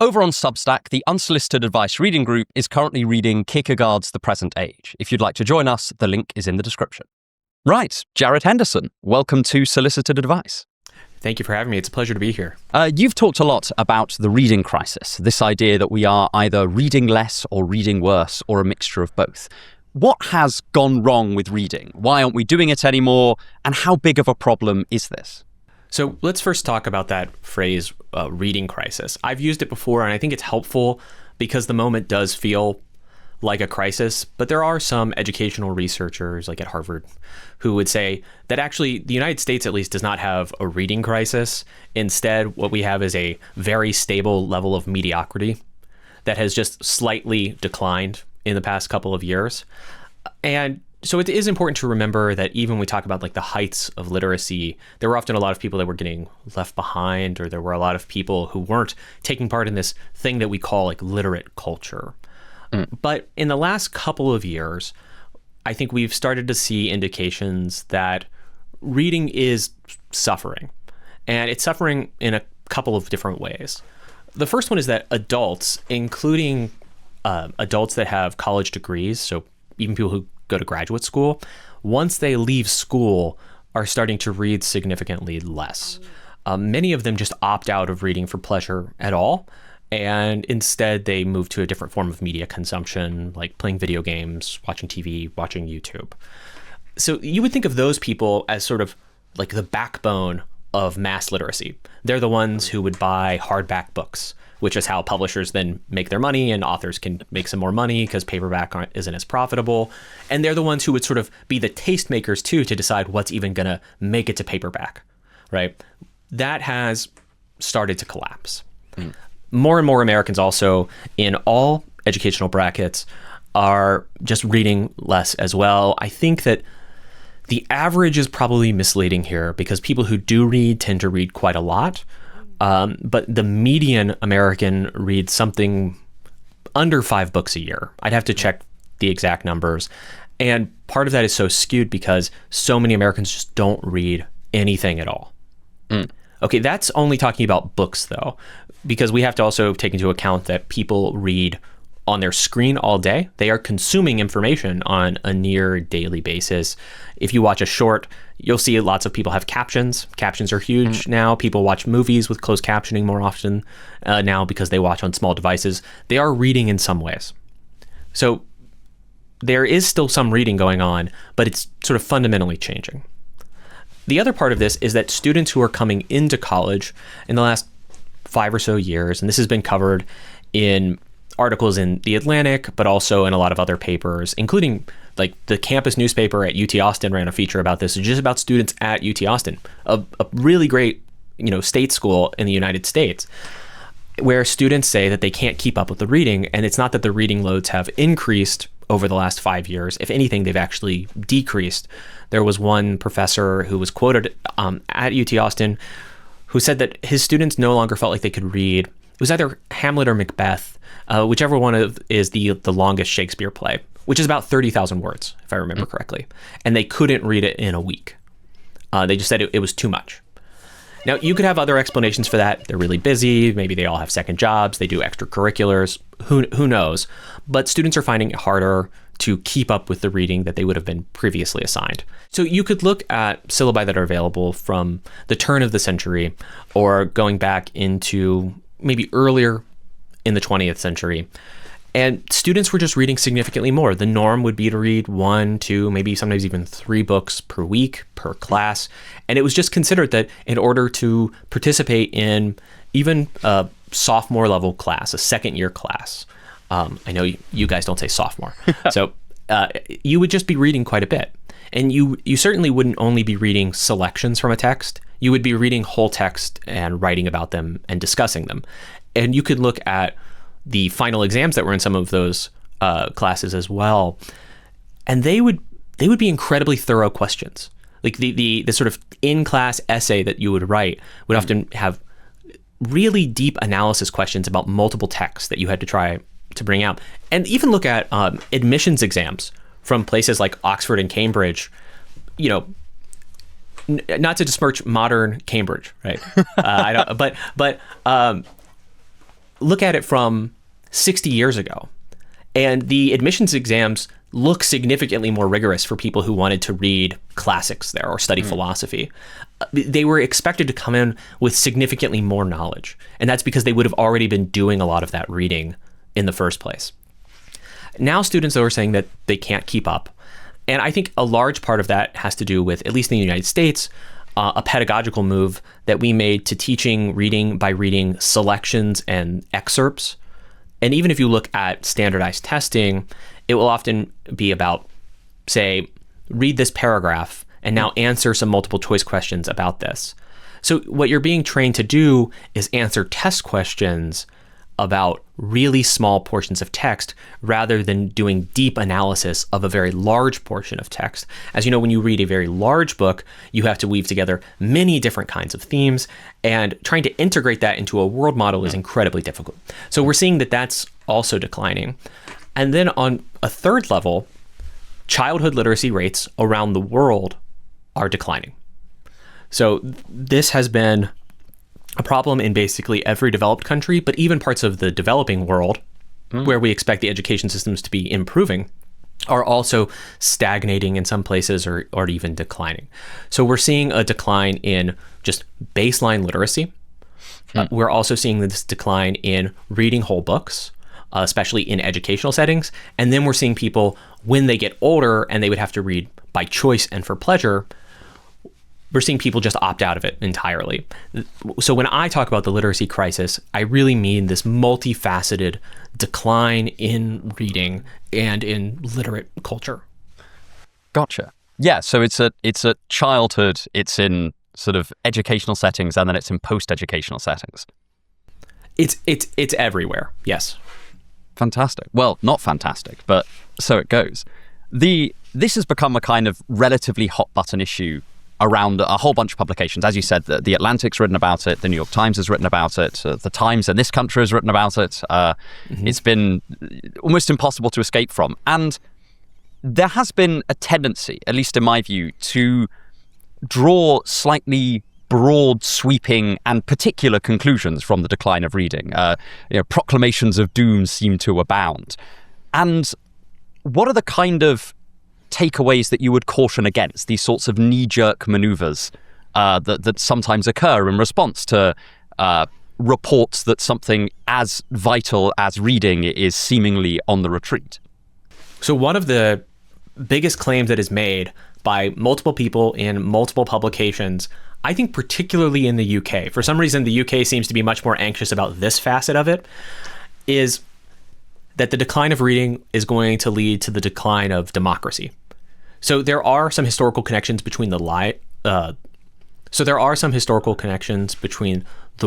Over on Substack, the Unsolicited Advice Reading Group is currently reading Kierkegaard's The Present Age. If you'd like to join us, the link is in the description. Right, Jared Henderson, welcome to Solicited Advice. Thank you for having me. It's a pleasure to be here. You've talked a lot about the reading crisis, this idea that we are either reading less or reading worse, or a mixture of both. What has gone wrong with reading? Why aren't we doing it anymore? And how big of a problem is this? So let's first talk about that phrase, reading crisis. I've used it before, and I think it's helpful because the moment does feel like a crisis. But there are some educational researchers, like at Harvard, who would say that actually the United States, at least, does not have a reading crisis. Instead, what we have is a very stable level of mediocrity that has just slightly declined in the past couple of years. And so it is important to remember that even when we talk about like the heights of literacy, there were often a lot of people that were getting left behind, or there were a lot of people who weren't taking part in this thing that we call like literate culture. But in the last couple of years, I think we've started to see indications that reading is suffering, and it's suffering in a couple of different ways. The first one is that adults, including adults that have college degrees, so even people who go to graduate school, once they leave school, are starting to read significantly less. Many of them just opt out of reading for pleasure at all, and instead they move to a different form of media consumption, like playing video games, watching TV, watching YouTube. So you would think of those people as sort of like the backbone of mass literacy. They're the ones who would buy hardback books, which is how publishers then make their money, and authors can make some more money because paperback isn't as profitable. And they're the ones who would sort of be the tastemakers too, to decide what's even going to make it to paperback, right? That has started to collapse. More and more Americans also in all educational brackets are just reading less as well. I think that the average is probably misleading here because people who do read tend to read quite a lot. But the median American reads something under 5 books a year. I'd have to check the exact numbers. And part of that is so skewed because so many Americans just don't read anything at all. Okay, that's only talking about books, though, because we have to also take into account that people read on their screen all day. They are consuming information on a near daily basis. If you watch a short, you'll see lots of people have captions. Captions are huge now. People watch movies with closed captioning more often now because they watch on small devices. They are reading in some ways. So there is still some reading going on, but it's sort of fundamentally changing. The other part of this is that students who are coming into college in the last 5 or so years, and this has been covered in articles in The Atlantic, but also in a lot of other papers, including like the campus newspaper at UT Austin ran a feature about this, just about students at UT Austin, a really great, state school in the United States, where students say that they can't keep up with the reading. And it's not that the reading loads have increased over the last 5 years. If anything, they've actually decreased. There was one professor who was quoted at UT Austin who said that his students no longer felt like they could read. It was either Hamlet or Macbeth, whichever one is the longest Shakespeare play, which is about 30,000 words, if I remember correctly. And they couldn't read it in a week. They just said it was too much. Now, you could have other explanations for that. They're really busy. Maybe they all have second jobs. They do extracurriculars. Who knows? But students are finding it harder to keep up with the reading that they would have been previously assigned. So you could look at syllabi that are available from the turn of the century or going back into maybe earlier in the 20th century. And students were just reading significantly more. The norm would be to read 1, 2, maybe sometimes even 3 books per week, per class. And it was just considered that in order to participate in even a sophomore level class, a second year class, I know you guys don't say sophomore. So you would just be reading quite a bit. And you certainly wouldn't only be reading selections from a text. You would be reading whole text and writing about them and discussing them. And you could look at the final exams that were in some of those classes as well. And they would be incredibly thorough questions. Like the sort of in-class essay that you would write would often have really deep analysis questions about multiple texts that you had to try to bring out. And even look at admissions exams from places like Oxford and Cambridge, not to besmirch modern Cambridge, right? look at it from 60 years ago, and the admissions exams look significantly more rigorous for people who wanted to read classics there or study philosophy. They were expected to come in with significantly more knowledge, and that's because they would have already been doing a lot of that reading in the first place. Now students are saying that they can't keep up, and I think a large part of that has to do with, at least in the United States, a pedagogical move that we made to teaching reading by reading selections and excerpts. And even if you look at standardized testing, it will often be about, say, read this paragraph and now answer some multiple choice questions about this. So what you're being trained to do is answer test questions about really small portions of text rather than doing deep analysis of a very large portion of text. As you know, when you read a very large book, you have to weave together many different kinds of themes, and trying to integrate that into a world model is incredibly difficult. So we're seeing that that's also declining. And then on a third level, childhood literacy rates around the world are declining. So this has been a problem in basically every developed country, but even parts of the developing world where we expect the education systems to be improving are also stagnating in some places or even declining. So we're seeing a decline in just baseline literacy. We're also seeing this decline in reading whole books, especially in educational settings. And then we're seeing people, when they get older and they would have to read by choice and for pleasure, we're seeing people just opt out of it entirely. So when I talk about the literacy crisis, I really mean this multifaceted decline in reading and in literate culture. Gotcha. Yeah, so it's a childhood, it's in sort of educational settings, and then it's in post-educational settings. It's everywhere, yes. Fantastic. Well, not fantastic, but so it goes. This has become a kind of relatively hot button issue around a whole bunch of publications. As you said, the Atlantic's written about it, the New York Times has written about it, the Times in this country has written about it. It's been almost impossible to escape from. And there has been a tendency, at least in my view, to draw slightly broad, sweeping, and particular conclusions from the decline of reading. Proclamations of doom seem to abound. And what are the kind of takeaways that you would caution against, these sorts of knee-jerk maneuvers that sometimes occur in response to reports that something as vital as reading is seemingly on the retreat? So one of the biggest claims that is made by multiple people in multiple publications, I think particularly in the UK, for some reason the UK seems to be much more anxious about this facet of it, is that the decline of reading is going to lead to the decline of democracy. So there are some historical connections between the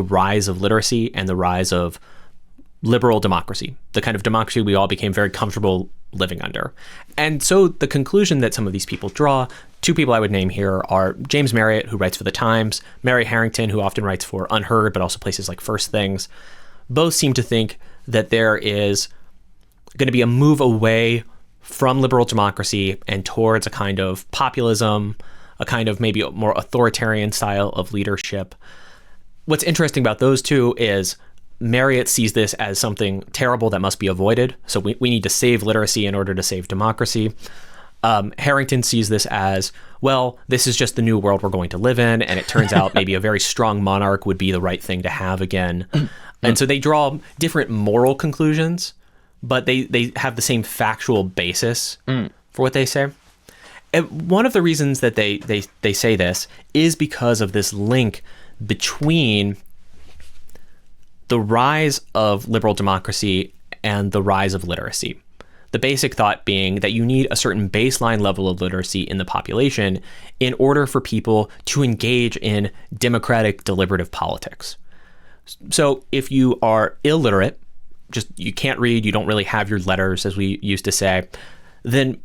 rise of literacy and the rise of liberal democracy, the kind of democracy we all became very comfortable living under. And so the conclusion that some of these people draw, two people I would name here are James Marriott, who writes for The Times, Mary Harrington, who often writes for Unheard, but also places like First Things. Both seem to think that there is going to be a move away from liberal democracy and towards a kind of populism, a kind of maybe a more authoritarian style of leadership. What's interesting about those two is Marriott sees this as something terrible that must be avoided. So we need to save literacy in order to save democracy. Harrington sees this as, well, this is just the new world we're going to live in. And it turns out maybe a very strong monarch would be the right thing to have again. And so they draw different moral conclusions, but they have the same factual basis for what they say. And one of the reasons that they say this is because of this link between the rise of liberal democracy and the rise of literacy. The basic thought being that you need a certain baseline level of literacy in the population in order for people to engage in democratic deliberative politics. So if you are illiterate, just you can't read, you don't really have your letters, as we used to say, then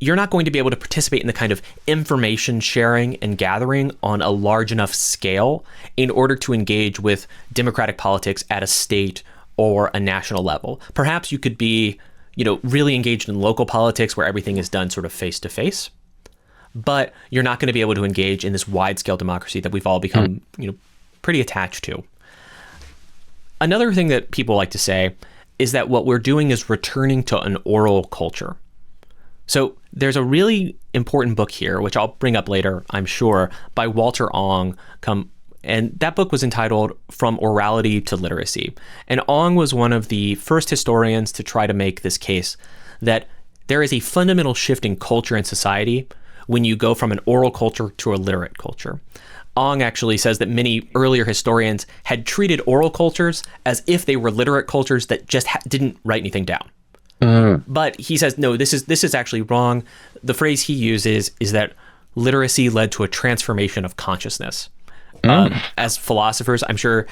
you're not going to be able to participate in the kind of information sharing and gathering on a large enough scale in order to engage with democratic politics at a state or a national level. Perhaps you could be, really engaged in local politics where everything is done sort of face to face, but you're not going to be able to engage in this wide scale democracy that we've all become, pretty attached to. Another thing that people like to say is that what we're doing is returning to an oral culture. So there's a really important book here, which I'll bring up later, I'm sure, by Walter Ong. And that book was entitled From Orality to Literacy. And Ong was one of the first historians to try to make this case that there is a fundamental shift in culture and society when you go from an oral culture to a literate culture. Ong actually says that many earlier historians had treated oral cultures as if they were literate cultures that just didn't write anything down. But he says, no, this is actually wrong. The phrase he uses is that literacy led to a transformation of consciousness. As philosophers, I'm sure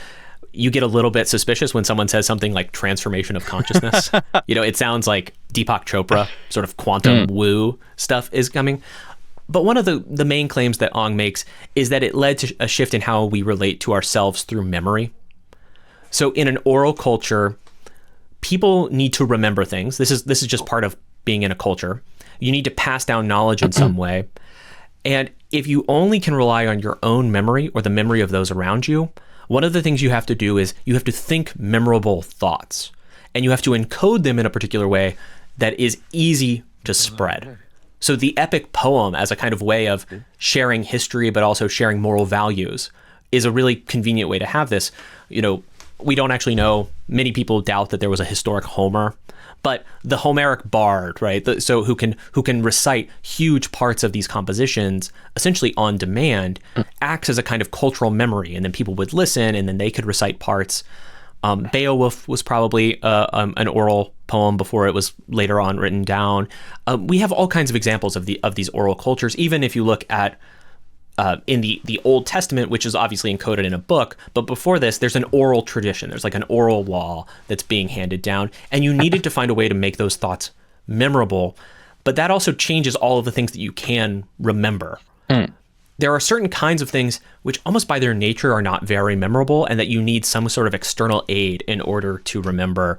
you get a little bit suspicious when someone says something like transformation of consciousness. It sounds like Deepak Chopra, sort of quantum woo stuff is coming. But one of the main claims that Ong makes is that it led to a shift in how we relate to ourselves through memory. So in an oral culture, people need to remember things. This is just part of being in a culture. You need to pass down knowledge in some way. And if you only can rely on your own memory or the memory of those around you, one of the things you have to do is you have to think memorable thoughts. And you have to encode them in a particular way that is easy to spread. So the epic poem as a kind of way of sharing history, but also sharing moral values, is a really convenient way to have this. We don't actually know. Many people doubt that there was a historic Homer, but the Homeric bard, right? So who can recite huge parts of these compositions essentially on demand, acts as a kind of cultural memory, and then people would listen, and then they could recite parts. Beowulf was probably an oral poem before it was later on written down. We have all kinds of examples of these oral cultures. Even if you look at in the Old Testament, which is obviously encoded in a book, but before this, there's an oral tradition. There's like an oral law that's being handed down, and you needed to find a way to make those thoughts memorable. But that also changes all of the things that you can remember. There are certain kinds of things which almost by their nature are not very memorable, and that you need some sort of external aid in order to remember.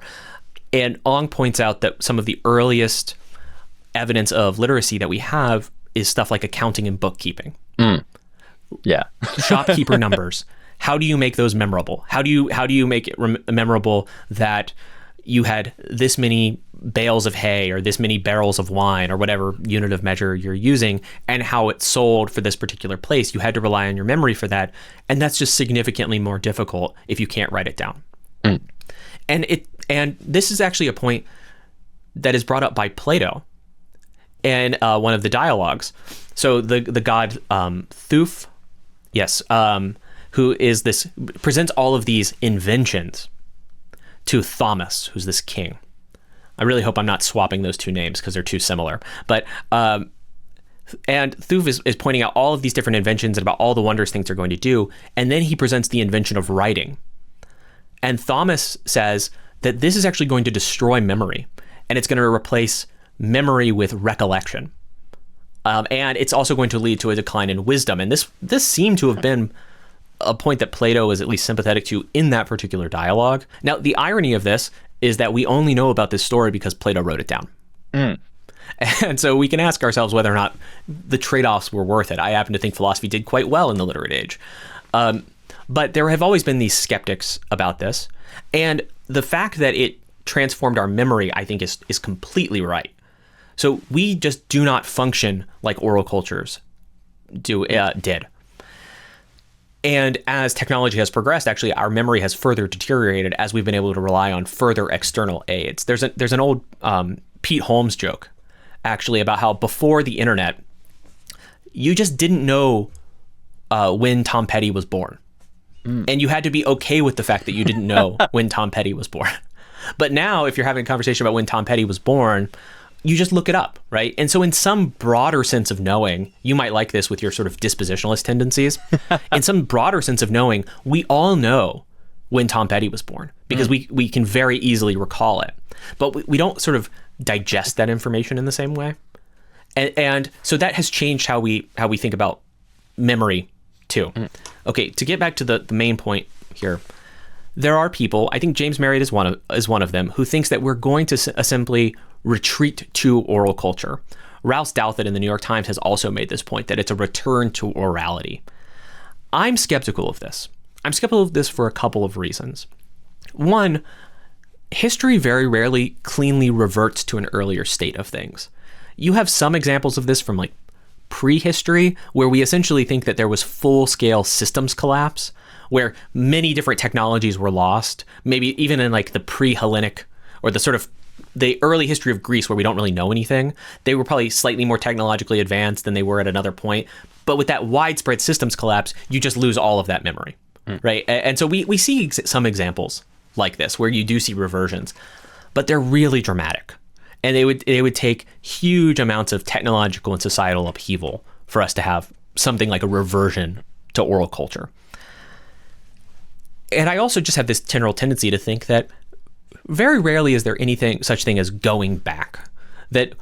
And Ong points out that some of the earliest evidence of literacy that we have is stuff like accounting and bookkeeping. Yeah. Shopkeeper numbers. How do you make those memorable? How do you make it memorable that you had this many bales of hay or this many barrels of wine or whatever unit of measure you're using, and how it sold for this particular place? You had to rely on your memory for that, and that's just significantly more difficult if you can't write it down. And this is actually a point that is brought up by Plato in one of the dialogues. So the god Thuf, who is this, presents all of these inventions to Thomas, who's this king. I really hope I'm not swapping those two names because they're too similar. But and Thuf is pointing out all of these different inventions and about all the wondrous things they're going to do, and then he presents the invention of writing. And Thomas says that this is actually going to destroy memory, and it's going to replace memory with recollection. And it's also going to lead to a decline in wisdom. And this seemed to have been a point that Plato was at least sympathetic to in that particular dialogue. Now, the irony of this is that we only know about this story because Plato wrote it down. And so we can ask ourselves whether or not the trade-offs were worth it. I happen to think philosophy did quite well in the literate age. But there have always been these skeptics about this. And the fact that it transformed our memory, I think, is completely right. So we just do not function like oral cultures did. And as technology has progressed, actually, our memory has further deteriorated as we've been able to rely on further external aids. There's an old Pete Holmes joke, actually, about how before the internet, you just didn't know when Tom Petty was born. And you had to be okay with the fact that you didn't know when Tom Petty was born. But now, if you're having a conversation about when Tom Petty was born, you just look it up, right? And so in some broader sense of knowing, you might like this with your sort of dispositionalist tendencies. In some broader sense of knowing, we all know when Tom Petty was born because we can very easily recall it. But we don't sort of digest that information in the same way. And so that has changed how we think about memory too. Okay, to get back to the main point here, there are people, I think James Marriott is one of them, who thinks that we're going to simply retreat to oral culture. Rouse Douthat in the New York Times has also made this point, that it's a return to orality. I'm skeptical of this. I'm skeptical of this for a couple of reasons. One, history very rarely cleanly reverts to an earlier state of things. You have some examples of this from like prehistory, where we essentially think that there was full-scale systems collapse, where many different technologies were lost, maybe even in like the pre-Hellenic or the sort of the early history of Greece, where we don't really know anything. They were probably slightly more technologically advanced than they were at another point. But with that widespread systems collapse, you just lose all of that memory, right? And so we see some examples like this where you do see reversions, but they're really dramatic. And they would take huge amounts of technological and societal upheaval for us to have something like a reversion to oral culture. And I also just have this general tendency to think that very rarely is there anything such thing as going back. That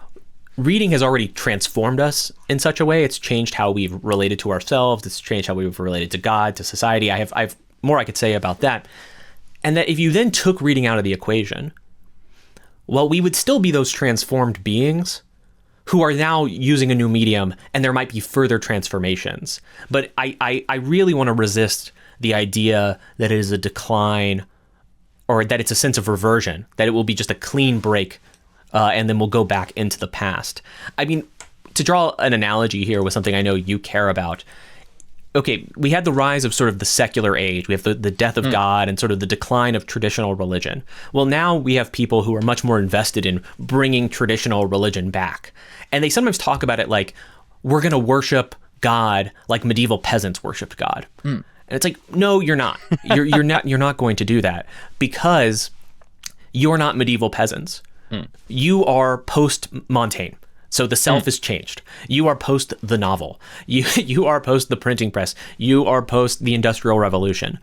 reading has already transformed us in such a way. It's changed how we've related to ourselves. It's changed how we've related to God, to society. I have more I could say about that. And that if you then took reading out of the equation, well, we would still be those transformed beings who are now using a new medium, and there might be further transformations. But I really want to resist the idea that it is a decline, or that it's a sense of reversion, that it will be just a clean break, and then we'll go back into the past. I mean, to draw an analogy here with something I know you care about, okay, we had the rise of sort of the secular age. We have the death of God and sort of the decline of traditional religion. Well, now we have people who are much more invested in bringing traditional religion back. And they sometimes talk about it like, we're going to worship God like medieval peasants worshipped God. And it's like, no, you're not. You're not going to do that, because you're not medieval peasants. You are post-Montaigne. So the self is changed. You are post the novel. You are post the printing press. You are post the Industrial Revolution.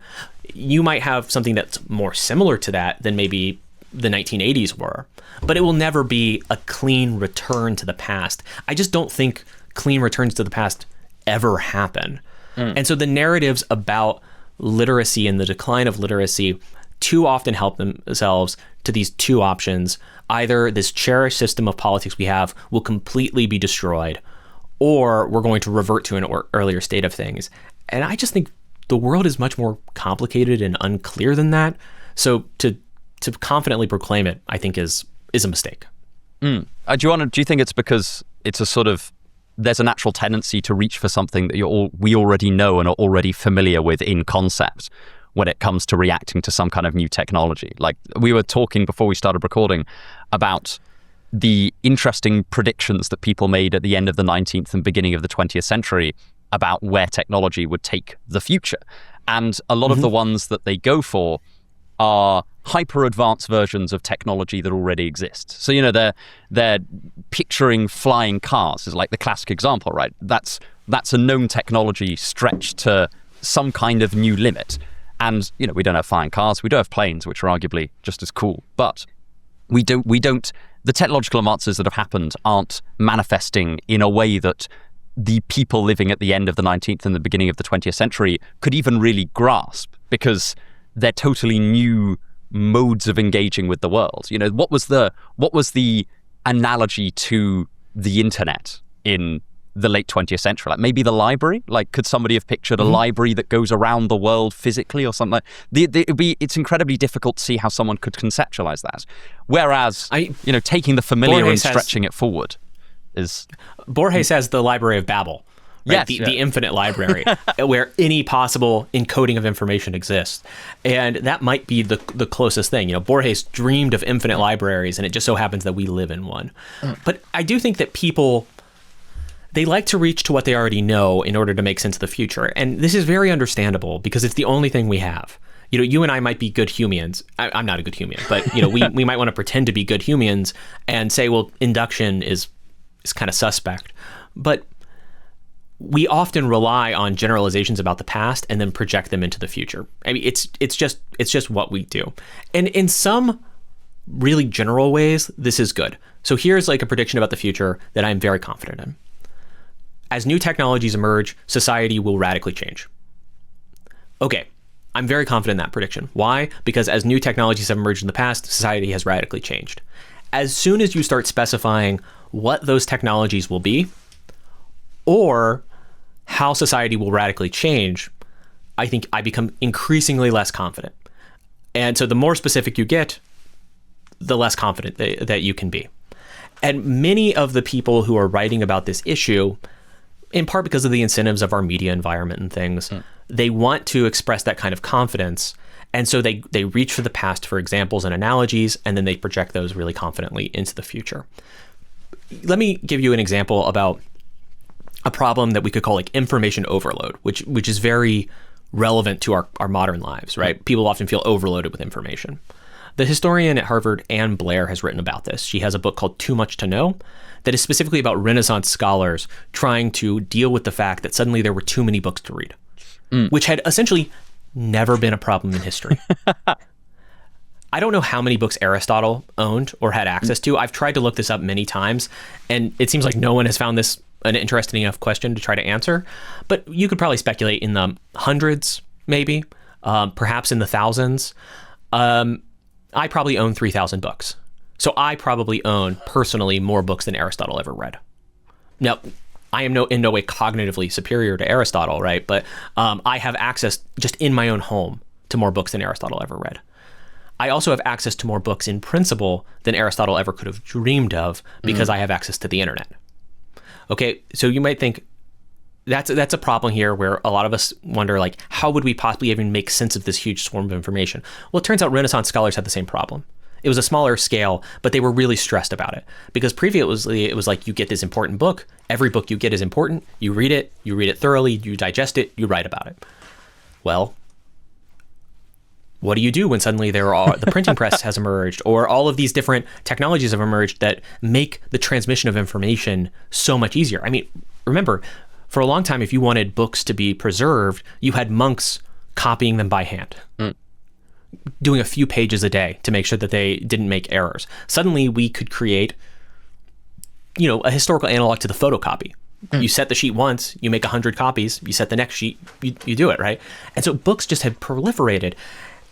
You might have something that's more similar to that than maybe the 1980s were, but it will never be a clean return to the past. I just don't think clean returns to the past ever happen. And so the narratives about literacy and the decline of literacy too often help themselves to these two options. Either this cherished system of politics we have will completely be destroyed, or we're going to revert to an earlier state of things. And I just think the world is much more complicated and unclear than that. So to confidently proclaim it, I think is a mistake. Do you think it's because it's a sort of, there's a natural tendency to reach for something that we already know and are already familiar with in concept when it comes to reacting to some kind of new technology? Like, we were talking before we started recording about the interesting predictions that people made at the end of the 19th and beginning of the 20th century about where technology would take the future. And a lot of the ones that they go for are hyper advanced versions of technology that already exist. So, they're picturing flying cars is like the classic example, right? That's a known technology stretched to some kind of new limit. And, we don't have flying cars. We do have planes, which are arguably just as cool. But the technological advances that have happened aren't manifesting in a way that the people living at the end of the 19th and the beginning of the 20th century could even really grasp, because they're totally new modes of engaging with the world. What was the analogy to the internet in the late 20th century? Like, maybe the library? Like, could somebody have pictured a library that goes around the world physically or something? It's incredibly difficult to see how someone could conceptualize that. Whereas, taking the familiar and stretching it forward is... Borges has the Library of Babel, right? Yes, the infinite library, where any possible encoding of information exists. And that might be the closest thing. Borges dreamed of infinite libraries, and it just so happens that we live in one. But I do think that people... they like to reach to what they already know in order to make sense of the future. And this is very understandable, because it's the only thing we have. You and I might be good humans. I'm not a good human, but we might want to pretend to be good humans and say, well, induction is kind of suspect. But we often rely on generalizations about the past and then project them into the future. I mean, it's just what we do. And in some really general ways, this is good. So here's like a prediction about the future that I'm very confident in. As new technologies emerge, society will radically change. Okay, I'm very confident in that prediction. Why? Because as new technologies have emerged in the past, society has radically changed. As soon as you start specifying what those technologies will be, or how society will radically change, I think I become increasingly less confident. And so the more specific you get, the less confident that you can be. And many of the people who are writing about this issue, in part because of the incentives of our media environment and things, they want to express that kind of confidence. And so they reach for the past for examples and analogies, and then they project those really confidently into the future. Let me give you an example about a problem that we could call like information overload, which is very relevant to our modern lives, right? People often feel overloaded with information. The historian at Harvard, Ann Blair, has written about this. She has a book called Too Much to Know that is specifically about Renaissance scholars trying to deal with the fact that suddenly there were too many books to read, which had essentially never been a problem in history. I don't know how many books Aristotle owned or had access to. I've tried to look this up many times, and it seems like no one has found this an interesting enough question to try to answer. But you could probably speculate in the hundreds, maybe, perhaps in the thousands. I probably own 3,000 books. So I probably own, personally, more books than Aristotle ever read. Now, I am in no way cognitively superior to Aristotle, right? But I have access just in my own home to more books than Aristotle ever read. I also have access to more books in principle than Aristotle ever could have dreamed of because I have access to the internet. Okay, so you might think that's a problem here where a lot of us wonder, like, how would we possibly even make sense of this huge swarm of information? Well, it turns out Renaissance scholars had the same problem. It was a smaller scale, but they were really stressed about it because previously it was like you get this important book. Every book you get is important. You read it thoroughly, you digest it, you write about it. Well, what do you do when suddenly the printing press has emerged, or all of these different technologies have emerged that make the transmission of information so much easier? I mean, remember, for a long time, if you wanted books to be preserved, you had monks copying them by hand, doing a few pages a day to make sure that they didn't make errors. Suddenly, we could create, a historical analog to the photocopy. You set the sheet once, you make 100 copies, you set the next sheet, you do it, right? And so books just had proliferated.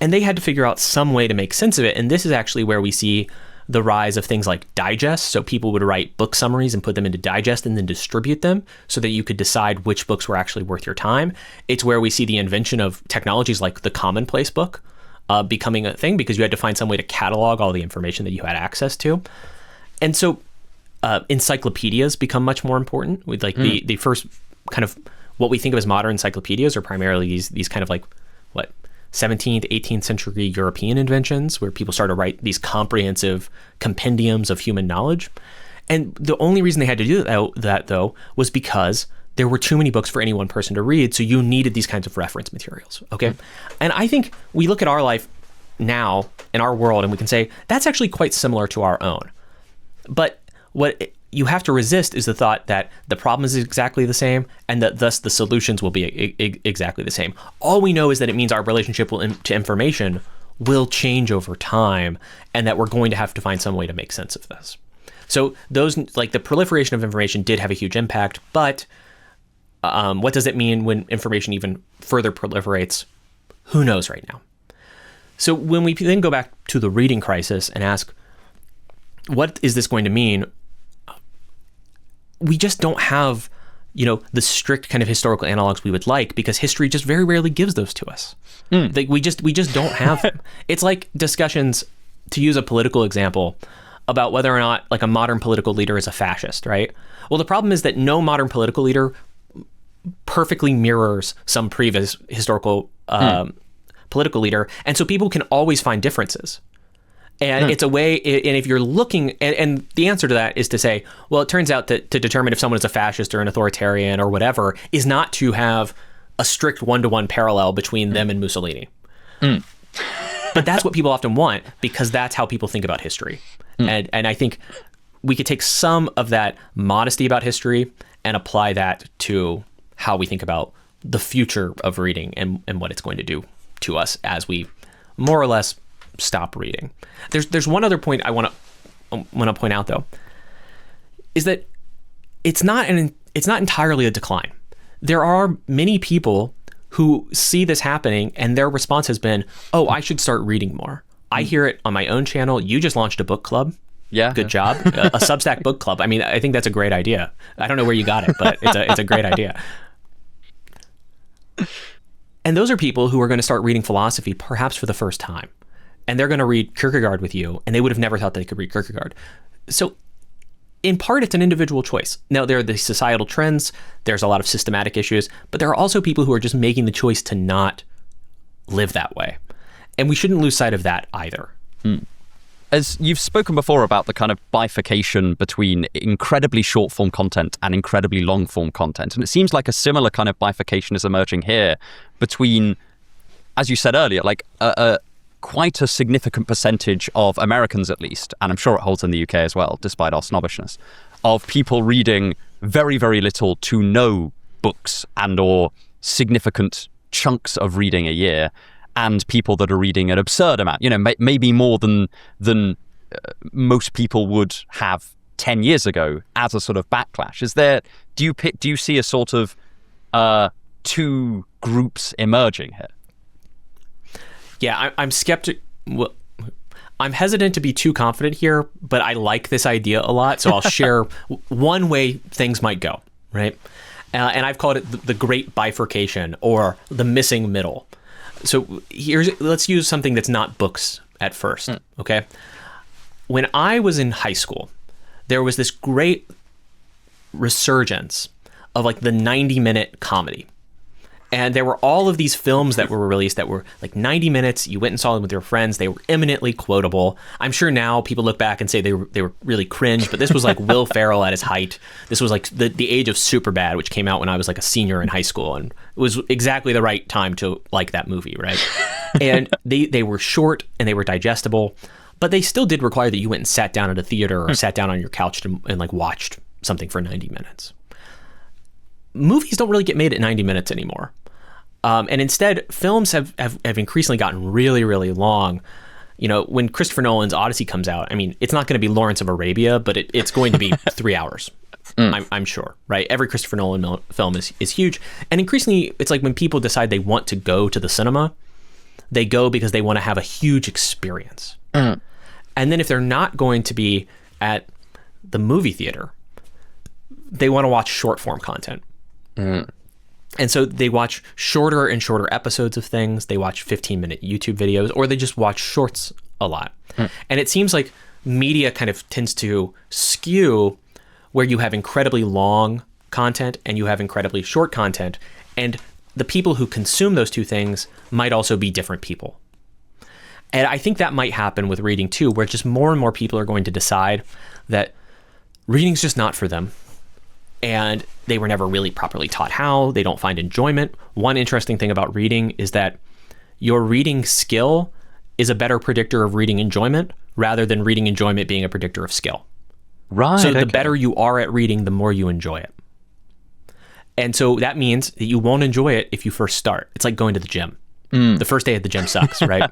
And they had to figure out some way to make sense of it. And this is actually where we see the rise of things like digests. So people would write book summaries and put them into digest and then distribute them so that you could decide which books were actually worth your time. It's where we see the invention of technologies like the commonplace book becoming a thing because you had to find some way to catalog all the information that you had access to. And so encyclopedias become much more important. With like the first kind of what we think of as modern encyclopedias are primarily these kind of like 17th, 18th century European inventions where people started to write these comprehensive compendiums of human knowledge. And the only reason they had to do that, though, was because there were too many books for any one person to read. So you needed these kinds of reference materials. Okay. And I think we look at our life now in our world and we can say that's actually quite similar to our own. But what you have to resist is the thought that the problem is exactly the same and that thus the solutions will be exactly the same. All we know is that it means our relationship to information will change over time and that we're going to have to find some way to make sense of this. So those, like the proliferation of information did have a huge impact, but what does it mean when information even further proliferates? Who knows right now? So when we then go back to the reading crisis and ask, what is this going to mean? We just don't have, the strict kind of historical analogs we would like because history just very rarely gives those to us. Like we just don't have them. It's like discussions, to use a political example, about whether or not like a modern political leader is a fascist, right? Well, the problem is that no modern political leader perfectly mirrors some previous historical political leader. And so people can always find differences. And it's a way, and if you're looking, and the answer to that is to say, well, it turns out that to determine if someone is a fascist or an authoritarian or whatever is not to have a strict one-to-one parallel between them and Mussolini. But that's what people often want because that's how people think about history. And I think we could take some of that modesty about history and apply that to how we think about the future of reading and what it's going to do to us as we more or less stop reading. There's one other point I want to point out though, is that it's not entirely a decline. There are many people who see this happening and their response has been, "Oh, I should start reading more." I hear it on my own channel. You just launched a book club. Yeah. Good job. A Substack book club. I mean, I think that's a great idea. I don't know where you got it, but it's a great idea. And those are people who are going to start reading philosophy perhaps for the first time. and they're going to read Kierkegaard with you, and they would have never thought they could read Kierkegaard. So in part, it's an individual choice. Now, there are the societal trends, there's a lot of systematic issues, but there are also people who are just making the choice to not live that way. And we shouldn't lose sight of that either. As you've spoken before about the kind of bifurcation between incredibly short form content and incredibly long form content, and it seems like a similar kind of bifurcation is emerging here between, as you said earlier, like quite a significant percentage of Americans, at least, and I'm sure it holds in the UK as well, despite our snobbishness, of people reading very, very little to no books and or significant chunks of reading a year, and people that are reading an absurd amount, maybe more than most people would have 10 years ago as a sort of backlash. Do you see a sort of two groups emerging here? Yeah, I'm skeptic. Well, I'm hesitant to be too confident here, but I like this idea a lot. So I'll share one way things might go, right? And I've called it the great bifurcation or the missing middle. So let's use something that's not books at first, okay? When I was in high school, there was this great resurgence of like the 90-minute comedy. And there were all of these films that were released that were like 90 minutes. You went and saw them with your friends. They were eminently quotable. I'm sure now people look back and say they were really cringe, but this was like Will Ferrell at his height. This was like the age of Superbad, which came out when I was like a senior in high school. And it was exactly the right time to like that movie, right? And they were short and they were digestible, but they still did require that you went and sat down at a theater or sat down on your couch and like watched something for 90 minutes. Movies don't really get made at 90 minutes anymore. And instead, films have increasingly gotten really, really long. When Christopher Nolan's Odyssey comes out, I mean, it's not going to be Lawrence of Arabia, but it's going to be 3 hours, I'm sure, right? Every Christopher Nolan film is huge. And increasingly, it's like when people decide they want to go to the cinema, they go because they want to have a huge experience. And then if they're not going to be at the movie theater, they want to watch short form content. And so they watch shorter and shorter episodes of things. They watch 15-minute YouTube videos, or they just watch shorts a lot. And it seems like media kind of tends to skew where you have incredibly long content and you have incredibly short content. And the people who consume those two things might also be different people. And I think that might happen with reading too, where just more and more people are going to decide that reading's just not for them. And they were never really properly taught how. They don't find enjoyment. One interesting thing about reading is that your reading skill is a better predictor of reading enjoyment rather than reading enjoyment being a predictor of skill. Right. So the better you are at reading, the more you enjoy it. And so that means that you won't enjoy it if you first start. It's like going to the gym. The first day at the gym sucks, right?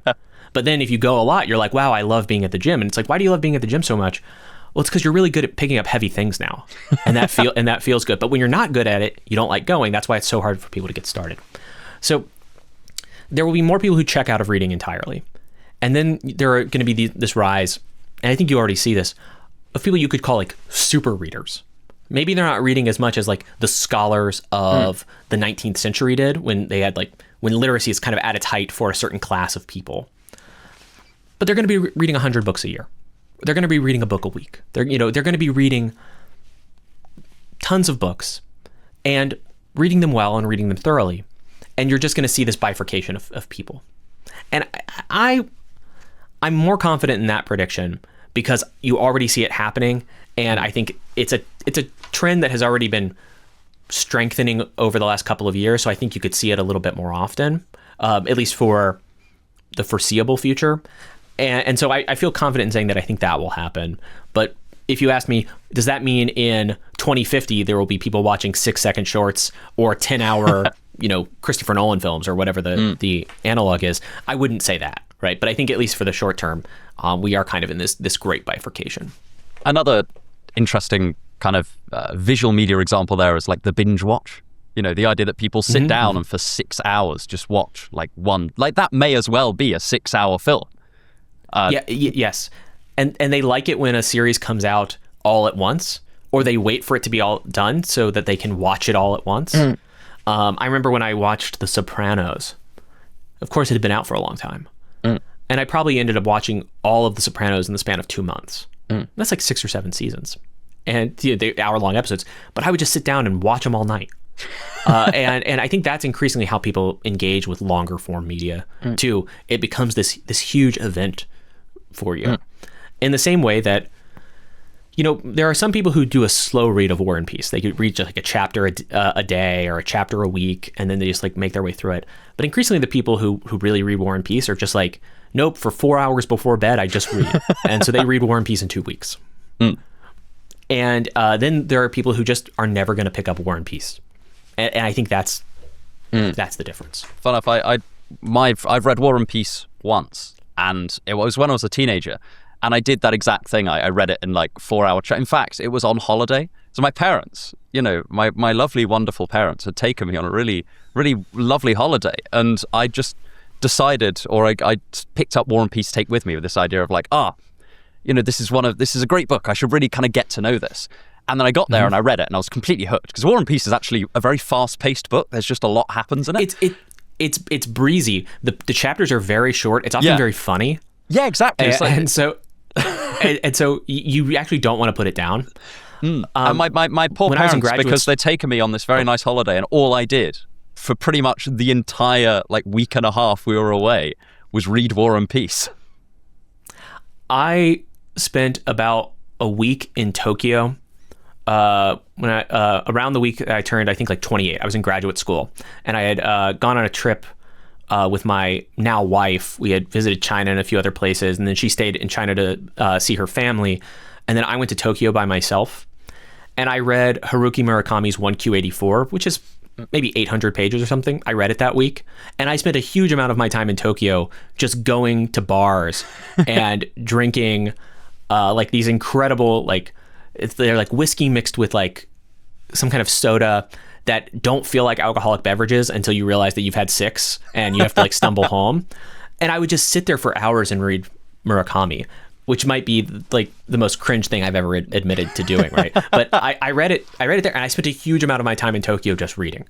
But then if you go a lot, you're like, wow, I love being at the gym. And it's like, why do you love being at the gym so much? Well, it's because you're really good at picking up heavy things now, and that feels good. But when you're not good at it, you don't like going. That's why it's so hard for people to get started. So there will be more people who check out of reading entirely, and then there are going to be this rise, and I think you already see this, of people you could call like super readers. Maybe they're not reading as much as like the scholars of the 19th century did when they had when literacy is kind of at its height for a certain class of people. But they're going to be reading 100 books a year. They're going to be reading a book a week. They're going to be reading tons of books and reading them well and reading them thoroughly. And you're just going to see this bifurcation of people. And I'm more confident in that prediction because you already see it happening. And I think it's a trend that has already been strengthening over the last couple of years. So I think you could see it a little bit more often, at least for the foreseeable future. And so I feel confident in saying that I think that will happen. But if you ask me, does that mean in 2050 there will be people watching 6-second shorts or 10-hour, Christopher Nolan films or whatever the analog is? I wouldn't say that, right? But I think at least for the short term, we are kind of in this great bifurcation. Another interesting kind of visual media example there is like the binge watch. The idea that people sit down and for 6 hours just watch like one, like that may as well be a 6-hour film. Yes. And they like it when a series comes out all at once, or they wait for it to be all done so that they can watch it all at once. I remember when I watched The Sopranos. Of course, it had been out for a long time. And I probably ended up watching all of The Sopranos in the span of 2 months. That's like 6 or 7 seasons. And the hour-long episodes. But I would just sit down and watch them all night. And I think that's increasingly how people engage with longer form media too. It becomes this huge event for you. In the same way that, there are some people who do a slow read of War and Peace. They could read just like a chapter a day or a chapter a week, and then they just like make their way through it. But increasingly the people who really read War and Peace are just like, nope, for 4 hours before bed, I just read. And so they read War and Peace in 2 weeks. And then there are people who just are never going to pick up War and Peace. And I think that's the difference. Fun enough, I've read War and Peace once, and it was when I was a teenager, and I did that exact thing. I read it in like 4 hour. In fact, it was on holiday. So my parents, my lovely, wonderful parents had taken me on a really, really lovely holiday, and I just decided, or I picked up War and Peace to take with me with this idea of like, this is a great book. I should really kind of get to know this. And then I got there and I read it and I was completely hooked, because War and Peace is actually a very fast-paced book. There's just a lot happens in it. It's breezy. The chapters are very short. It's often very funny. Yeah, exactly. And so you actually don't want to put it down. And my poor parents, because they'd taken me on this very nice holiday, and all I did for pretty much the entire like week and a half we were away was read War and Peace. I spent about a week in Tokyo. When I around the week I turned, I think like 28. I was in graduate school, and I had gone on a trip with my now wife. We had visited China and a few other places, and then she stayed in China to see her family, and then I went to Tokyo by myself, and I read Haruki Murakami's 1Q84, which is maybe 800 pages or something. I read it that week, and I spent a huge amount of my time in Tokyo just going to bars and drinking like these incredible they're like whiskey mixed with like some kind of soda that don't feel like alcoholic beverages until you realize that you've had 6 and you have to like stumble home. And I would just sit there for hours and read Murakami, which might be like the most cringe thing I've ever admitted to doing, right? But I read it there, and I spent a huge amount of my time in Tokyo just reading,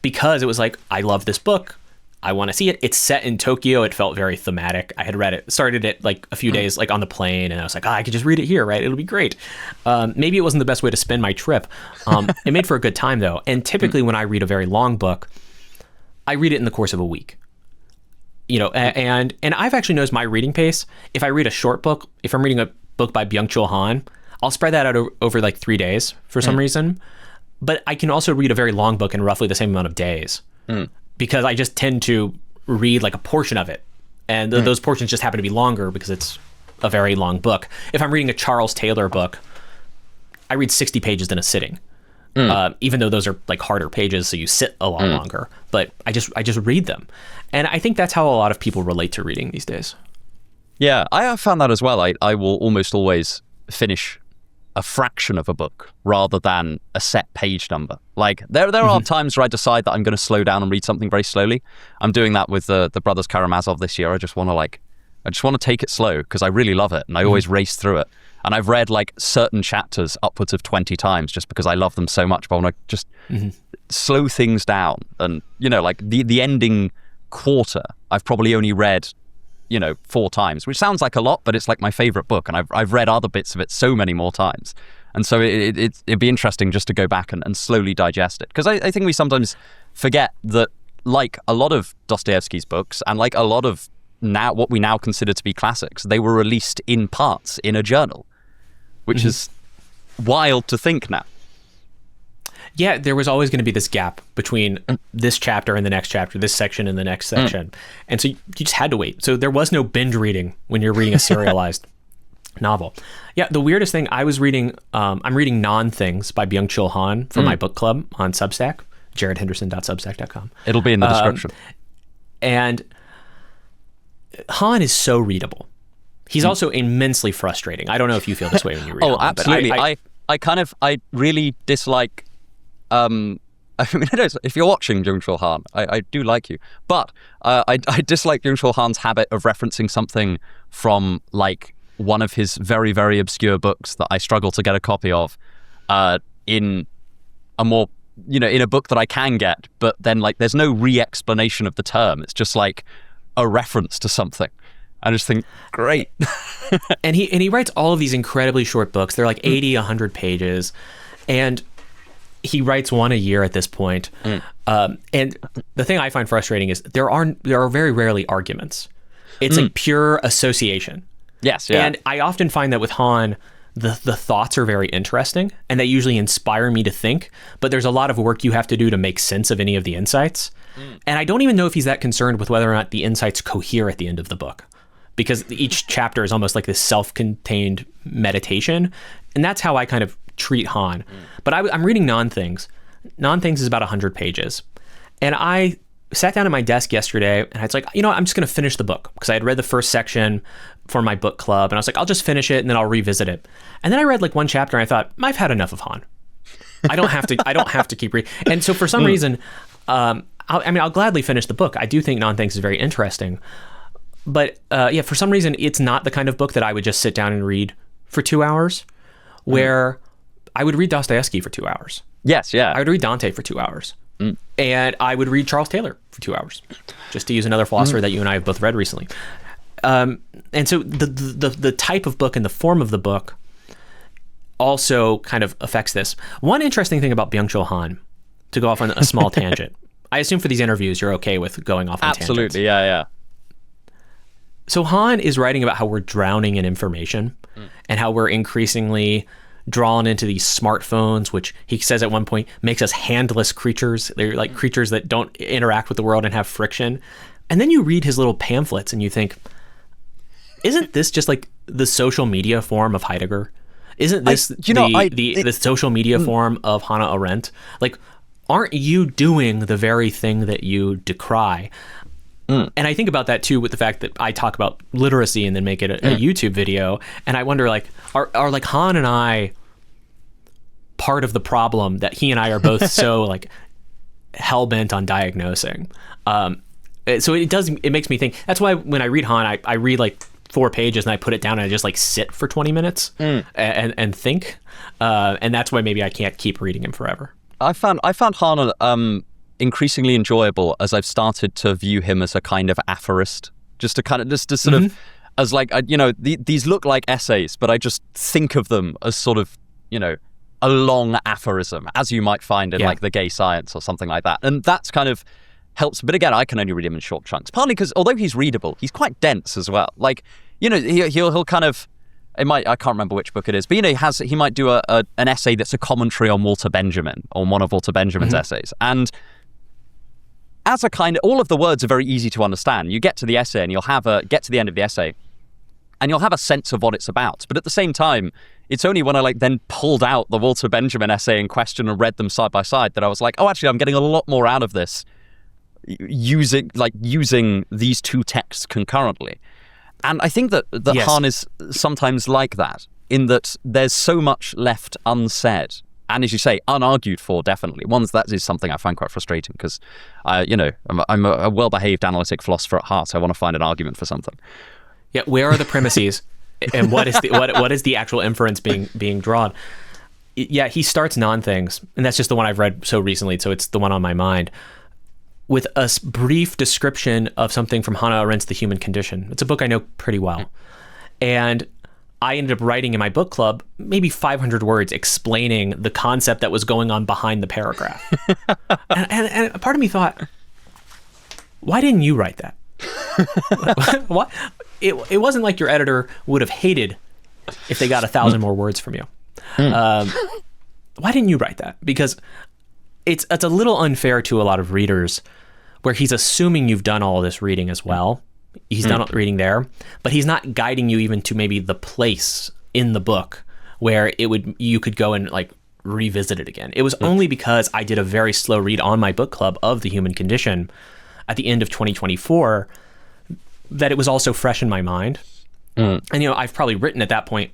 because it was like, I love this book. I want to see it. It's set in Tokyo. It felt very thematic. I had read it, started it like a few days like on the plane, and I was like, I could just read it here, right? It'll be great. Maybe it wasn't the best way to spend my trip. It made for a good time though. And typically when I read a very long book, I read it in the course of a week. And I've actually noticed my reading pace. If I read a short book, if I'm reading a book by Byung-Chul Han, I'll spread that out over like 3 days for some reason. But I can also read a very long book in roughly the same amount of days. Because I just tend to read like a portion of it. And those portions just happen to be longer because it's a very long book. If I'm reading a Charles Taylor book, I read 60 pages in a sitting. Even though those are like harder pages, so you sit a lot longer. But I just read them. And I think that's how a lot of people relate to reading these days. Yeah, I have found that as well. I will almost always finish a fraction of a book rather than a set page number. Like there are times where I decide that I'm going to slow down and read something very slowly. I'm doing that with the Brothers Karamazov this year. I just want to take it slow because I really love it, and I always race through it. And I've read like certain chapters upwards of 20 times just because I love them so much. But I want to just slow things down. And like the ending quarter, I've probably only read 4 times, which sounds like a lot, but it's like my favorite book, and I've read other bits of it so many more times. And so it'd be interesting just to go back and slowly digest it, because I think we sometimes forget that, like a lot of Dostoevsky's books and like a lot of now what we now consider to be classics, they were released in parts in a journal, which is wild to think now. Yeah, there was always going to be this gap between this chapter and the next chapter, this section and the next section. And so you just had to wait. So there was no binge reading when you're reading a serialized novel. Yeah, the weirdest thing, I was reading, I'm reading Non-Things by Byung-Chul Han for my book club on Substack, jaredhenderson.substack.com. It'll be in the description. And Han is so readable. He's also immensely frustrating. I don't know if you feel this way when you read Han. Oh, absolutely. I really dislike... I mean, if you're watching Byung-Chul Han, I do like you, but I dislike Byung-Chul Han's habit of referencing something from like one of his very, very obscure books that I struggle to get a copy of in a more, in a book that I can get, but then like there's no re-explanation of the term. It's just like, a reference to something. I just think, great. And he writes all of these incredibly short books. They're like 80, 100 pages. And he writes one a year at this point. And the thing I find frustrating is there are very rarely arguments. It's like pure association. Yes, yeah. And I often find that with Han, the thoughts are very interesting and they usually inspire me to think, but there's a lot of work you have to do to make sense of any of the insights. And I don't even know if he's that concerned with whether or not the insights cohere at the end of the book, because each chapter is almost like this self-contained meditation. And that's how I kind of treat Han. But I'm reading Non-Things. Non-Things is about 100 pages. And I sat down at my desk yesterday and I was like, I'm just going to finish the book, because I had read the first section for my book club. And I was like, I'll just finish it and then I'll revisit it. And then I read like one chapter and I thought, I've had enough of Han. I don't have to keep reading. And so for some reason, I'll gladly finish the book. I do think Non-Things is very interesting. But for some reason, it's not the kind of book that I would just sit down and read for 2 hours, where I would read Dostoevsky for 2 hours. Yes, yeah. I would read Dante for 2 hours. And I would read Charles Taylor for 2 hours, just to use another philosopher that you and I have both read recently. And so the type of book and the form of the book also kind of affects this. One interesting thing about Byung-Chul Han, to go off on a small tangent. I assume for these interviews, you're okay with going off on tangents. Absolutely, yeah. So Han is writing about how we're drowning in information and how we're increasingly drawn into these smartphones, which he says at one point makes us handless creatures. They're like creatures that don't interact with the world and have friction. And then you read his little pamphlets and you think, isn't this just like the social media form of Heidegger? Isn't this the social media form of Hannah Arendt? Like, aren't you doing the very thing that you decry? And I think about that too with the fact that I talk about literacy and then make it a YouTube video. And I wonder, like, are like Han and I part of the problem that he and I are both so like hell-bent on diagnosing? So it makes me think. That's why when I read Han, I read like 4 pages and I put it down and I just like sit for 20 minutes and think. And that's why maybe I can't keep reading him forever. I found Han increasingly enjoyable as I've started to view him as a kind of aphorist, just as like, these look like essays, but I just think of them as sort of, a long aphorism, as you might find in like The Gay Science or something like that. And that's kind of helps. But again, I can only read him in short chunks, partly because although he's readable, he's quite dense as well. Like, he'll kind of, I can't remember which book it is, but he might do an essay that's a commentary on Walter Benjamin, on one of Walter Benjamin's essays. And as a kind of, all of the words are very easy to understand. You get to the essay and you'll get to the end of the essay and you'll have a sense of what it's about. But at the same time, it's only when I then pulled out the Walter Benjamin essay in question and read them side by side that I was like, oh, actually, I'm getting a lot more out of this using these two texts concurrently. And I think that yes. Han is sometimes like that, in that there's so much left unsaid. And as you say, unargued for, definitely. That is something I find quite frustrating because, I'm a well-behaved analytic philosopher at heart. So I want to find an argument for something. Yeah, where are the premises, and what is the actual inference being drawn? Yeah, he starts Non-Things, and that's just the one I've read so recently, so it's the one on my mind, with a brief description of something from Hannah Arendt's The Human Condition. It's a book I know pretty well, and I ended up writing in my book club maybe 500 words explaining the concept that was going on behind the paragraph. and a part of me thought, why didn't you write that? What? It wasn't like your editor would have hated if they got 1,000 more words from you. Why didn't you write that? Because it's a little unfair to a lot of readers where he's assuming you've done all of this reading as well. He's done reading there, but he's not guiding you even to maybe the place in the book where you could go and like revisit it again. It was only because I did a very slow read on my book club of The Human Condition at the end of 2024 that it was also fresh in my mind. And I've probably written at that point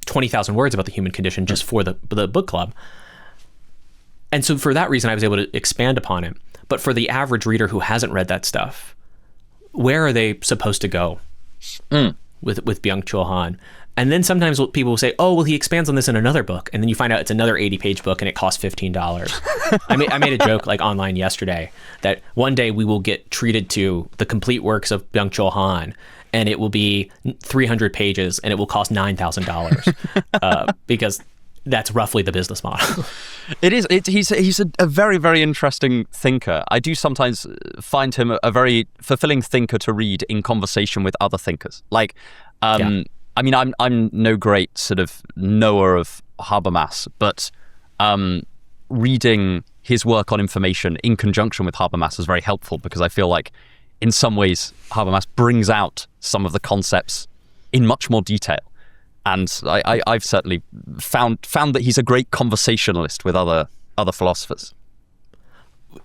20,000 words about The Human Condition just for the book club. And so for that reason, I was able to expand upon it. But for the average reader who hasn't read that stuff, where are they supposed to go with Byung-Chul Han? And then sometimes people will say, oh, well, he expands on this in another book. And then you find out it's another 80-page book and it costs $15. I made a joke like online yesterday that one day we will get treated to the complete works of Byung-Chul Han, and it will be 300 pages and it will cost $9,000 because that's roughly the business model. It is. He's a very, very interesting thinker. I do sometimes find him a very fulfilling thinker to read in conversation with other thinkers. Like, I mean, I'm no great sort of knower of Habermas, but reading his work on information in conjunction with Habermas is very helpful, because I feel like in some ways Habermas brings out some of the concepts in much more detail. And I've certainly found that he's a great conversationalist with other philosophers.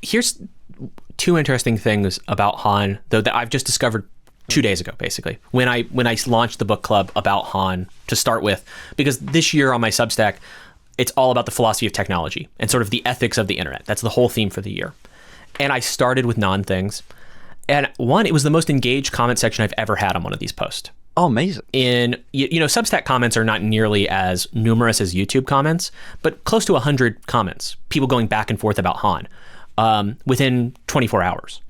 Here's two interesting things about Han, though, that I've just discovered 2 days ago, basically, when I launched the book club about Han to start with, because this year on my Substack, it's all about the philosophy of technology and sort of the ethics of the internet. That's the whole theme for the year. And I started with non-things. And one, it was the most engaged comment section I've ever had on one of these posts. Oh, amazing. Substack comments are not nearly as numerous as YouTube comments, but close to 100 comments, people going back and forth about Han within 24 hours.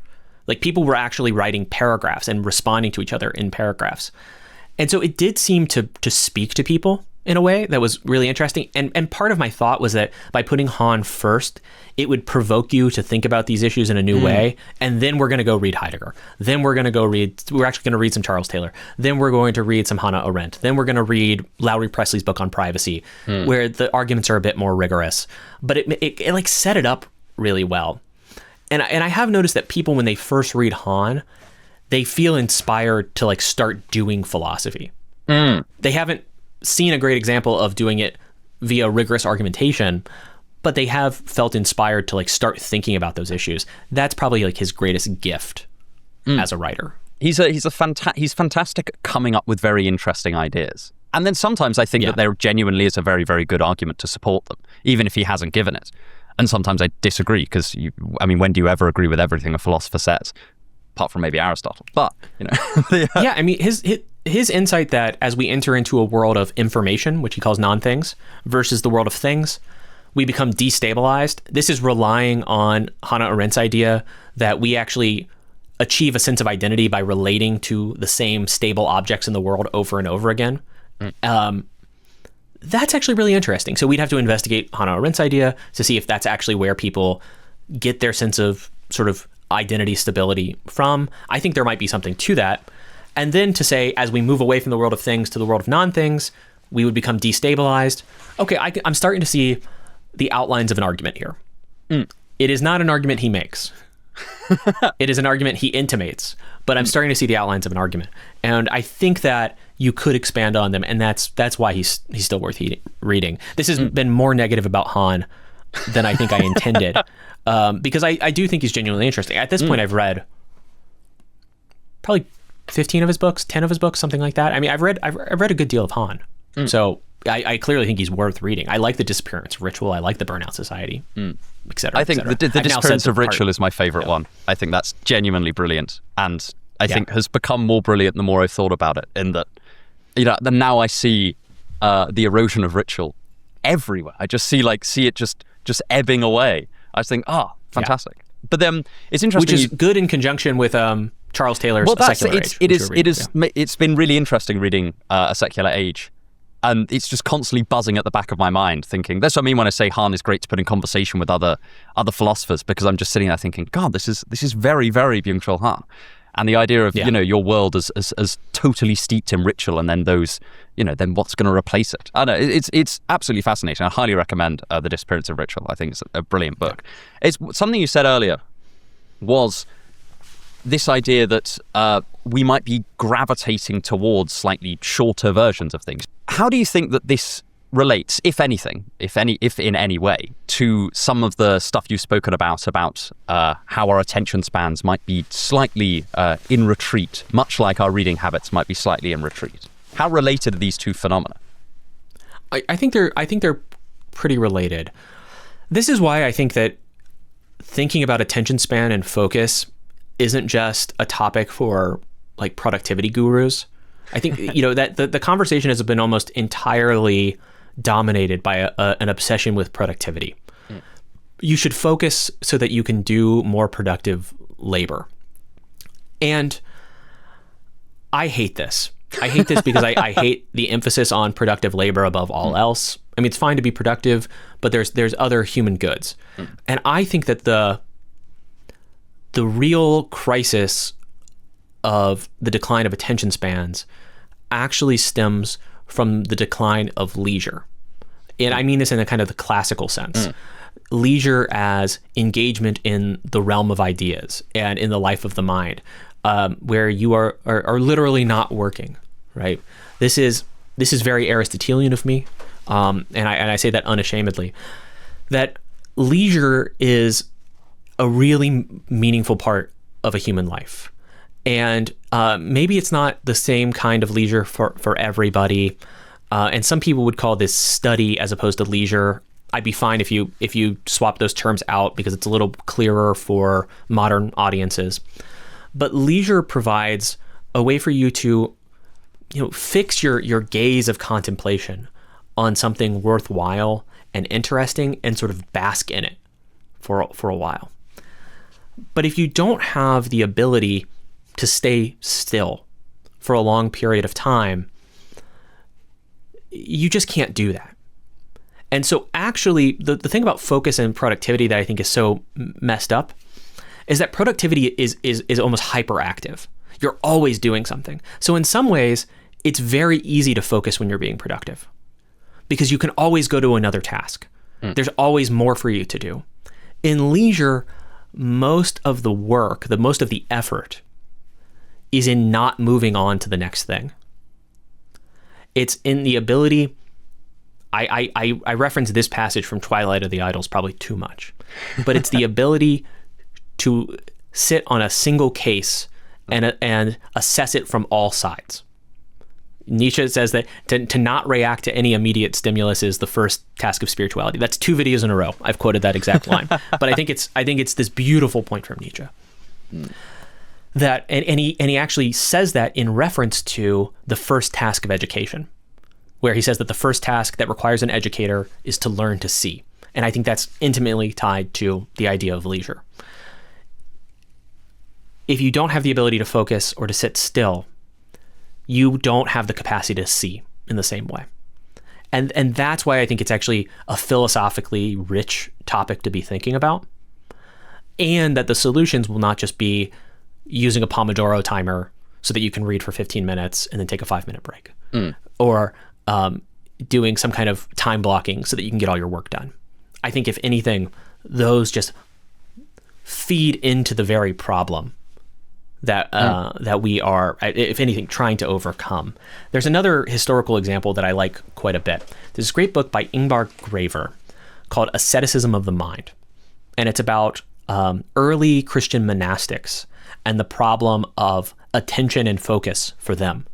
Like, people were actually writing paragraphs and responding to each other in paragraphs. And so it did seem to speak to people in a way that was really interesting. And part of my thought was that by putting Han first, it would provoke you to think about these issues in a new way. And then we're going to go read Heidegger. Then we're actually going to read some Charles Taylor. Then we're going to read some Hannah Arendt. Then we're going to read Lowry Presley's book on privacy, where the arguments are a bit more rigorous. But it like set it up really well. And I have noticed that people, when they first read Han, they feel inspired to like start doing philosophy. They haven't seen a great example of doing it via rigorous argumentation, but they have felt inspired to like start thinking about those issues. That's probably like his greatest gift as a writer. He's fantastic at coming up with very interesting ideas. And then sometimes I think that there genuinely is a very, very good argument to support them, even if he hasn't given it. And sometimes I disagree, because when do you ever agree with everything a philosopher says? Apart from maybe Aristotle. But, Yeah, I mean, his insight that as we enter into a world of information, which he calls non-things, versus the world of things, we become destabilized. This is relying on Hannah Arendt's idea that we actually achieve a sense of identity by relating to the same stable objects in the world over and over again. That's actually really interesting. So we'd have to investigate Hannah Arendt's idea to see if that's actually where people get their sense of sort of identity stability from. I think there might be something to that. And then to say, as we move away from the world of things to the world of non-things, we would become destabilized. Okay, I'm starting to see the outlines of an argument here. It is not an argument he makes. It is an argument he intimates, but I'm starting to see the outlines of an argument. And I think that you could expand on them, and that's why he's still worth reading. This has been more negative about Han than I think I intended, because I do think he's genuinely interesting. At this point, I've read probably 15 of his books, 10 of his books, something like that. I mean, I've read a good deal of Han. So I clearly think he's worth reading. I like The Disappearance Ritual. I like The Burnout Society, et cetera. I think the Disappearance of Ritual is my favorite one. I think that's genuinely brilliant. And I think has become more brilliant the more I've thought about it, in that, now I see the erosion of ritual everywhere. I just see it just ebbing away. I just think, fantastic. Yeah. But then it's interesting. Which is good in conjunction with Charles Taylor's Secular Age. It's been really interesting reading A Secular Age. And it's just constantly buzzing at the back of my mind, thinking, that's what I mean when I say Han is great to put in conversation with other philosophers, because I'm just sitting there thinking, God, this is very, very Byung-Chul Han. And the idea of, your world as totally steeped in ritual, and then those, then what's going to replace it? I don't know, it's absolutely fascinating. I highly recommend The Disappearance of Ritual. I think it's a brilliant book. It's something you said earlier was this idea that we might be gravitating towards slightly shorter versions of things. How do you think that this relates, if anything, if in any way, to some of the stuff you've spoken about how our attention spans might be slightly in retreat, much like our reading habits might be slightly in retreat? How related are these two phenomena? I think they're pretty related. This is why I think that thinking about attention span and focus isn't just a topic for like productivity gurus. I think, that the conversation has been almost entirely dominated by an obsession with productivity. You should focus so that you can do more productive labor. And I hate this. I hate this because I hate the emphasis on productive labor above all else. I mean, it's fine to be productive, but there's other human goods. And I think that the real crisis of the decline of attention spans actually stems from the decline of leisure. And I mean this in a kind of the classical sense. Leisure as engagement in the realm of ideas and in the life of the mind, where you are literally not working, right? This is very Aristotelian of me, and I say that unashamedly, that leisure is a really meaningful part of a human life. And maybe it's not the same kind of leisure for everybody. And some people would call this study as opposed to leisure. I'd be fine if you swap those terms out because it's a little clearer for modern audiences. But leisure provides a way for you to, fix your gaze of contemplation on something worthwhile and interesting and sort of bask in it for a while. But if you don't have the ability to stay still for a long period of time, you just can't do that. And so actually, the thing about focus and productivity that I think is so messed up is that productivity is almost hyperactive. You're always doing something. So in some ways, it's very easy to focus when you're being productive because you can always go to another task. There's always more for you to do. In leisure, most of the work, most of the effort is in not moving on to the next thing. It's in the ability, I reference this passage from Twilight of the Idols probably too much, but it's the ability to sit on a single case and assess it from all sides. Nietzsche says that to not react to any immediate stimulus is the first task of spirituality. That's 2 videos in a row. I've quoted that exact line, but I think it's this beautiful point from Nietzsche. That and he actually says that in reference to the first task of education, where he says that the first task that requires an educator is to learn to see. And I think that's intimately tied to the idea of leisure. If you don't have the ability to focus or to sit still, you don't have the capacity to see in the same way. And that's why I think it's actually a philosophically rich topic to be thinking about. And that the solutions will not just be using a Pomodoro timer so that you can read for 15 minutes and then take a 5-minute break, or doing some kind of time blocking so that you can get all your work done. I think if anything, those just feed into the very problem that we are, if anything, trying to overcome. There's another historical example that I like quite a bit. There's this great book by Ingvar Graver called Asceticism of the Mind. And it's about early Christian monastics and the problem of attention and focus for them,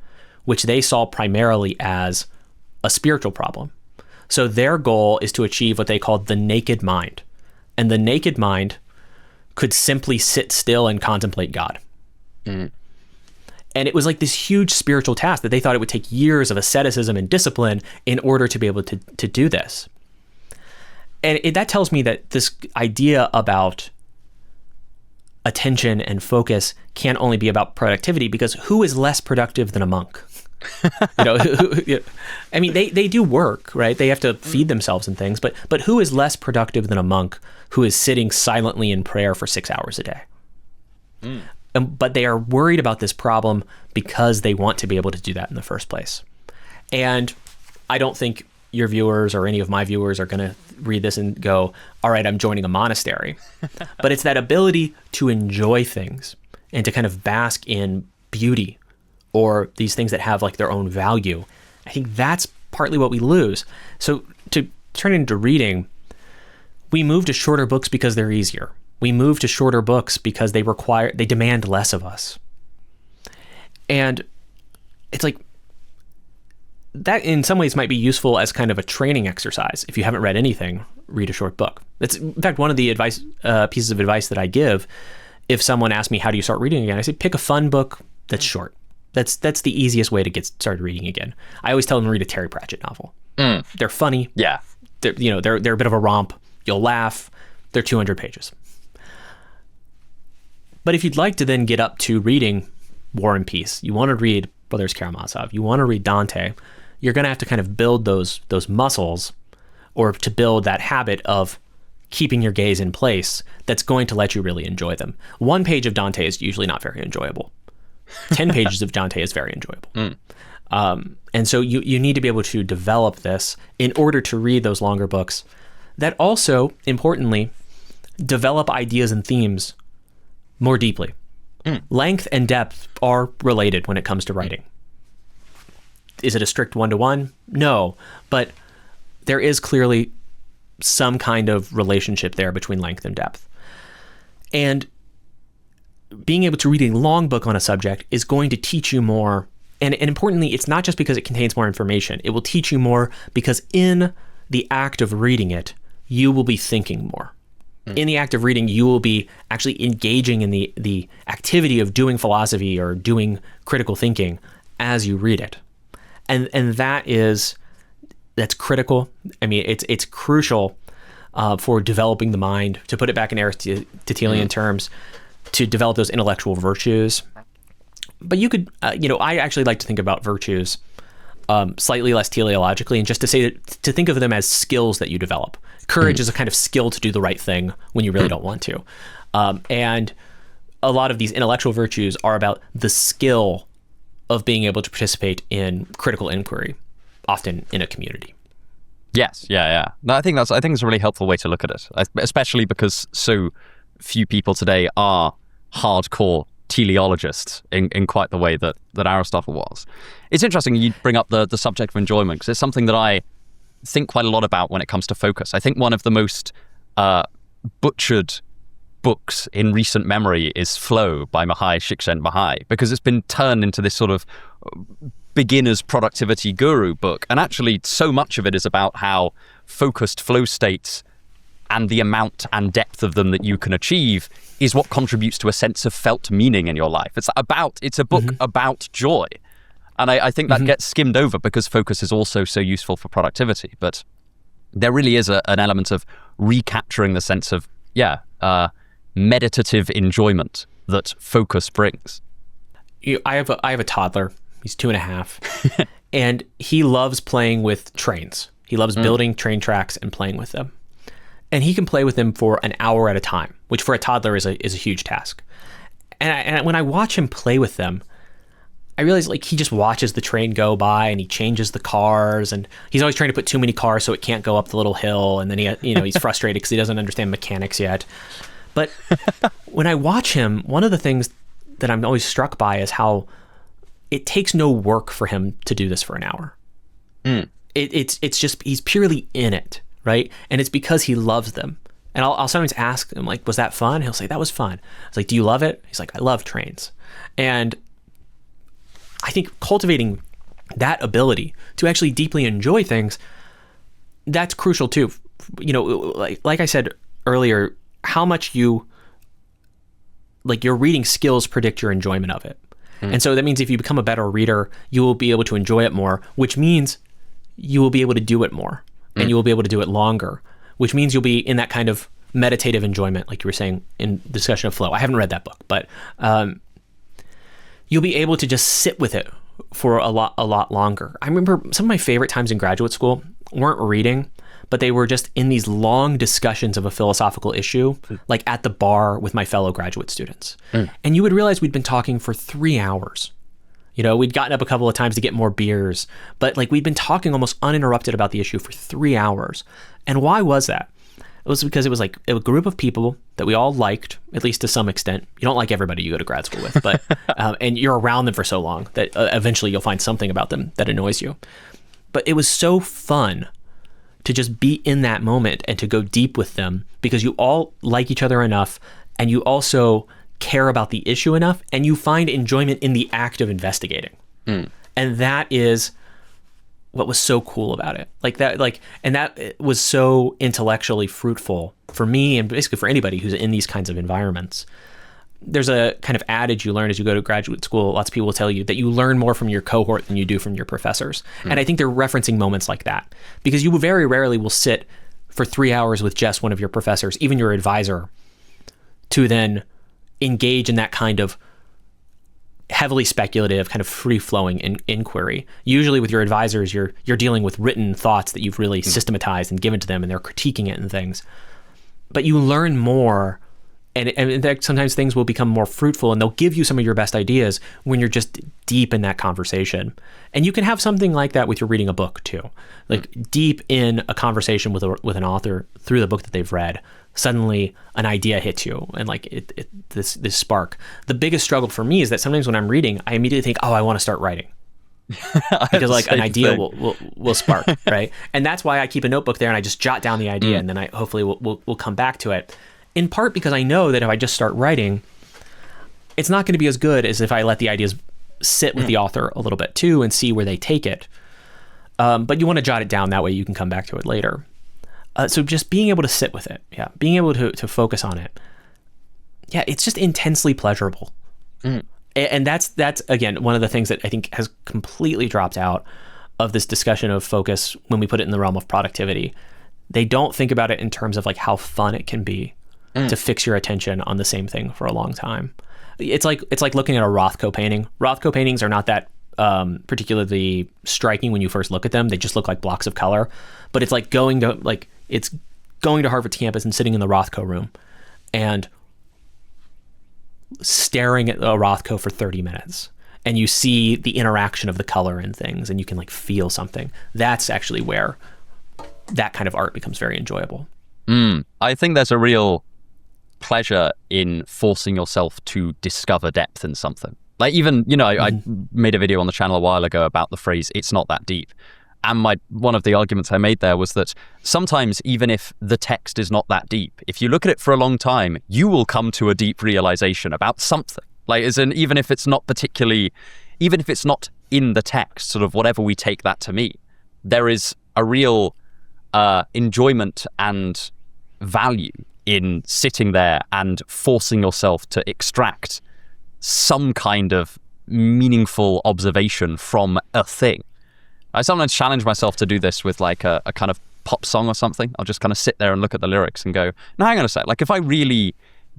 which they saw primarily as a spiritual problem. So their goal is to achieve what they called the naked mind. And the naked mind could simply sit still and contemplate God. And it was like this huge spiritual task that they thought it would take years of asceticism and discipline in order to be able to do this. And that tells me that this idea about attention and focus can't only be about productivity, because who is less productive than a monk? I mean, they do work, right? They have to feed themselves and things, but who is less productive than a monk who is sitting silently in prayer for 6 hours a day? But they are worried about this problem because they want to be able to do that in the first place. And I don't think your viewers or any of my viewers are going to read this and go, all right, I'm joining a monastery. But it's that ability to enjoy things and to kind of bask in beauty or these things that have like their own value. I think that's partly what we lose. So to turn into reading, we move to shorter books because they're easier. We move to shorter books because they demand less of us. And it's like, that in some ways might be useful as kind of a training exercise. If you haven't read anything, read a short book. That's in fact one of the pieces of advice that I give if someone asks me, how do you start reading again? I say, pick a fun book that's short. That's the easiest way to get started reading again. I always tell them to read a Terry Pratchett novel. They're funny. Yeah. They're a bit of a romp. You'll laugh. They're 200 pages. But if you'd like to then get up to reading War and Peace, you want to read Brothers Karamazov, you want to read Dante, you're going to have to kind of build those muscles, or to build that habit of keeping your gaze in place that's going to let you really enjoy them. 1 page of Dante is usually not very enjoyable. 10 pages of Dante is very enjoyable. And so you need to be able to develop this in order to read those longer books that also, importantly, develop ideas and themes more deeply. Length and depth are related when it comes to writing. Is it a strict one-to-one? No, but there is clearly some kind of relationship there between length and depth. And being able to read a long book on a subject is going to teach you more. And importantly, it's not just because it contains more information. It will teach you more because in the act of reading it, you will be thinking more. In the act of reading, you will be actually engaging in the activity of doing philosophy or doing critical thinking as you read it. And that's critical. I mean, it's crucial for developing the mind, to put it back in Aristotelian terms, to develop those intellectual virtues. But you could, I actually like to think about virtues slightly less teleologically, and just to say to think of them as skills that you develop. Courage is a kind of skill to do the right thing when you really don't want to. And a lot of these intellectual virtues are about the skill of being able to participate in critical inquiry, often in a community. Yes, yeah. No, I think it's a really helpful way to look at it, especially because so few people today are hardcore teleologists in quite the way that Aristotle was. It's interesting you bring up the subject of enjoyment, because it's something that I think quite a lot about when it comes to focus. I think one of the most butchered books in recent memory is Flow by Mihai Csikszentmihalyi, because it's been turned into this sort of beginner's productivity guru book. And actually, so much of it is about how focused flow states and the amount and depth of them that you can achieve is what contributes to a sense of felt meaning in your life. It's a book about joy. And I think that gets skimmed over because focus is also so useful for productivity. But there really is an element of recapturing the sense of, meditative enjoyment that focus brings. I have a toddler. He's 2.5. And he loves playing with trains. He loves building train tracks and playing with them. And he can play with them for an hour at a time, which for a toddler is a huge task. And when I watch him play with them, I realize he just watches the train go by and he changes the cars, and he's always trying to put too many cars so it can't go up the little hill. And then he's frustrated because he doesn't understand mechanics yet. But when I watch him, one of the things that I'm always struck by is how it takes no work for him to do this for an hour. It's just, he's purely in it, right? And it's because he loves them. And I'll sometimes ask him, was that fun? He'll say, that was fun. I was like, do you love it? He's like, I love trains. And I think cultivating that ability to actually deeply enjoy things, that's crucial too. Like I said earlier, how much your reading skills predict your enjoyment of it. And so that means if you become a better reader, you will be able to enjoy it more, which means you will be able to do it more and you will be able to do it longer, which means you'll be in that kind of meditative enjoyment, like you were saying in the discussion of Flow. I haven't read that book, but you'll be able to just sit with it for a lot longer. I remember some of my favorite times in graduate school weren't reading, but they were just in these long discussions of a philosophical issue, like at the bar with my fellow graduate students. And you would realize we'd been talking for 3 hours. We'd gotten up a couple of times to get more beers, but we'd been talking almost uninterrupted about the issue for 3 hours. And why was that? It was because it was a group of people that we all liked, at least to some extent. You don't like everybody you go to grad school with, but and you're around them for so long that eventually you'll find something about them that annoys you. But it was so fun to just be in that moment and to go deep with them because you all like each other enough and you also care about the issue enough and you find enjoyment in the act of investigating. And that is what was so cool about it. And that was so intellectually fruitful for me and basically for anybody who's in these kinds of environments. there's a kind of adage you learn as you go to graduate school. Lots of people will tell you that you learn more from your cohort than you do from your professors. And I think they're referencing moments like that, because you very rarely will sit for 3 hours with just one of your professors, even your advisor, to then engage in that kind of heavily speculative, kind of free-flowing inquiry. Usually with your advisors, you're dealing with written thoughts that you've really systematized and given to them, and they're critiquing it and things. But you learn more, and in fact, sometimes things will become more fruitful, and they'll give you some of your best ideas when you're just deep in that conversation. And you can have something like that with your reading a book too. Like deep in a conversation with an author through the book that they've read, suddenly an idea hits you, and like this spark. The biggest struggle for me is that sometimes when I'm reading, I immediately think, oh, I want to start writing. Because like an idea will spark, right? And that's why I keep a notebook there and I just jot down the idea, and then I hopefully we'll come back to it. In part because I know that if I just start writing, it's not going to be as good as if I let the ideas sit with the author a little bit too and see where they take it. But you want to jot it down, that way you can come back to it later. So just being able to sit with it, being able to focus on it, it's just intensely pleasurable. And that's again one of the things that I think has completely dropped out of this discussion of focus when we put it in the realm of productivity. They don't think about it in terms of like how fun it can be to fix your attention on the same thing for a long time. It's like looking at a Rothko painting. Rothko paintings are not that particularly striking when you first look at them. They just look like blocks of color. But it's like going to Harvard's campus and sitting in the Rothko room and staring at a Rothko for 30 minutes. And you see the interaction of the color and things, and you can like feel something. That's actually where that kind of art becomes very enjoyable. I think there's a real pleasure in forcing yourself to discover depth in something. Like even, I made a video on the channel a while ago about the phrase, it's not that deep. And one of the arguments I made there was that sometimes even if the text is not that deep, if you look at it for a long time, you will come to a deep realization about something. Like even if it's not in the text, sort of whatever we take that to mean, there is a real enjoyment and value in sitting there and forcing yourself to extract some kind of meaningful observation from a thing. I sometimes challenge myself to do this with like a kind of pop song or something. I'll just kind of sit there and look at the lyrics and go, no, hang on a sec. Like if I really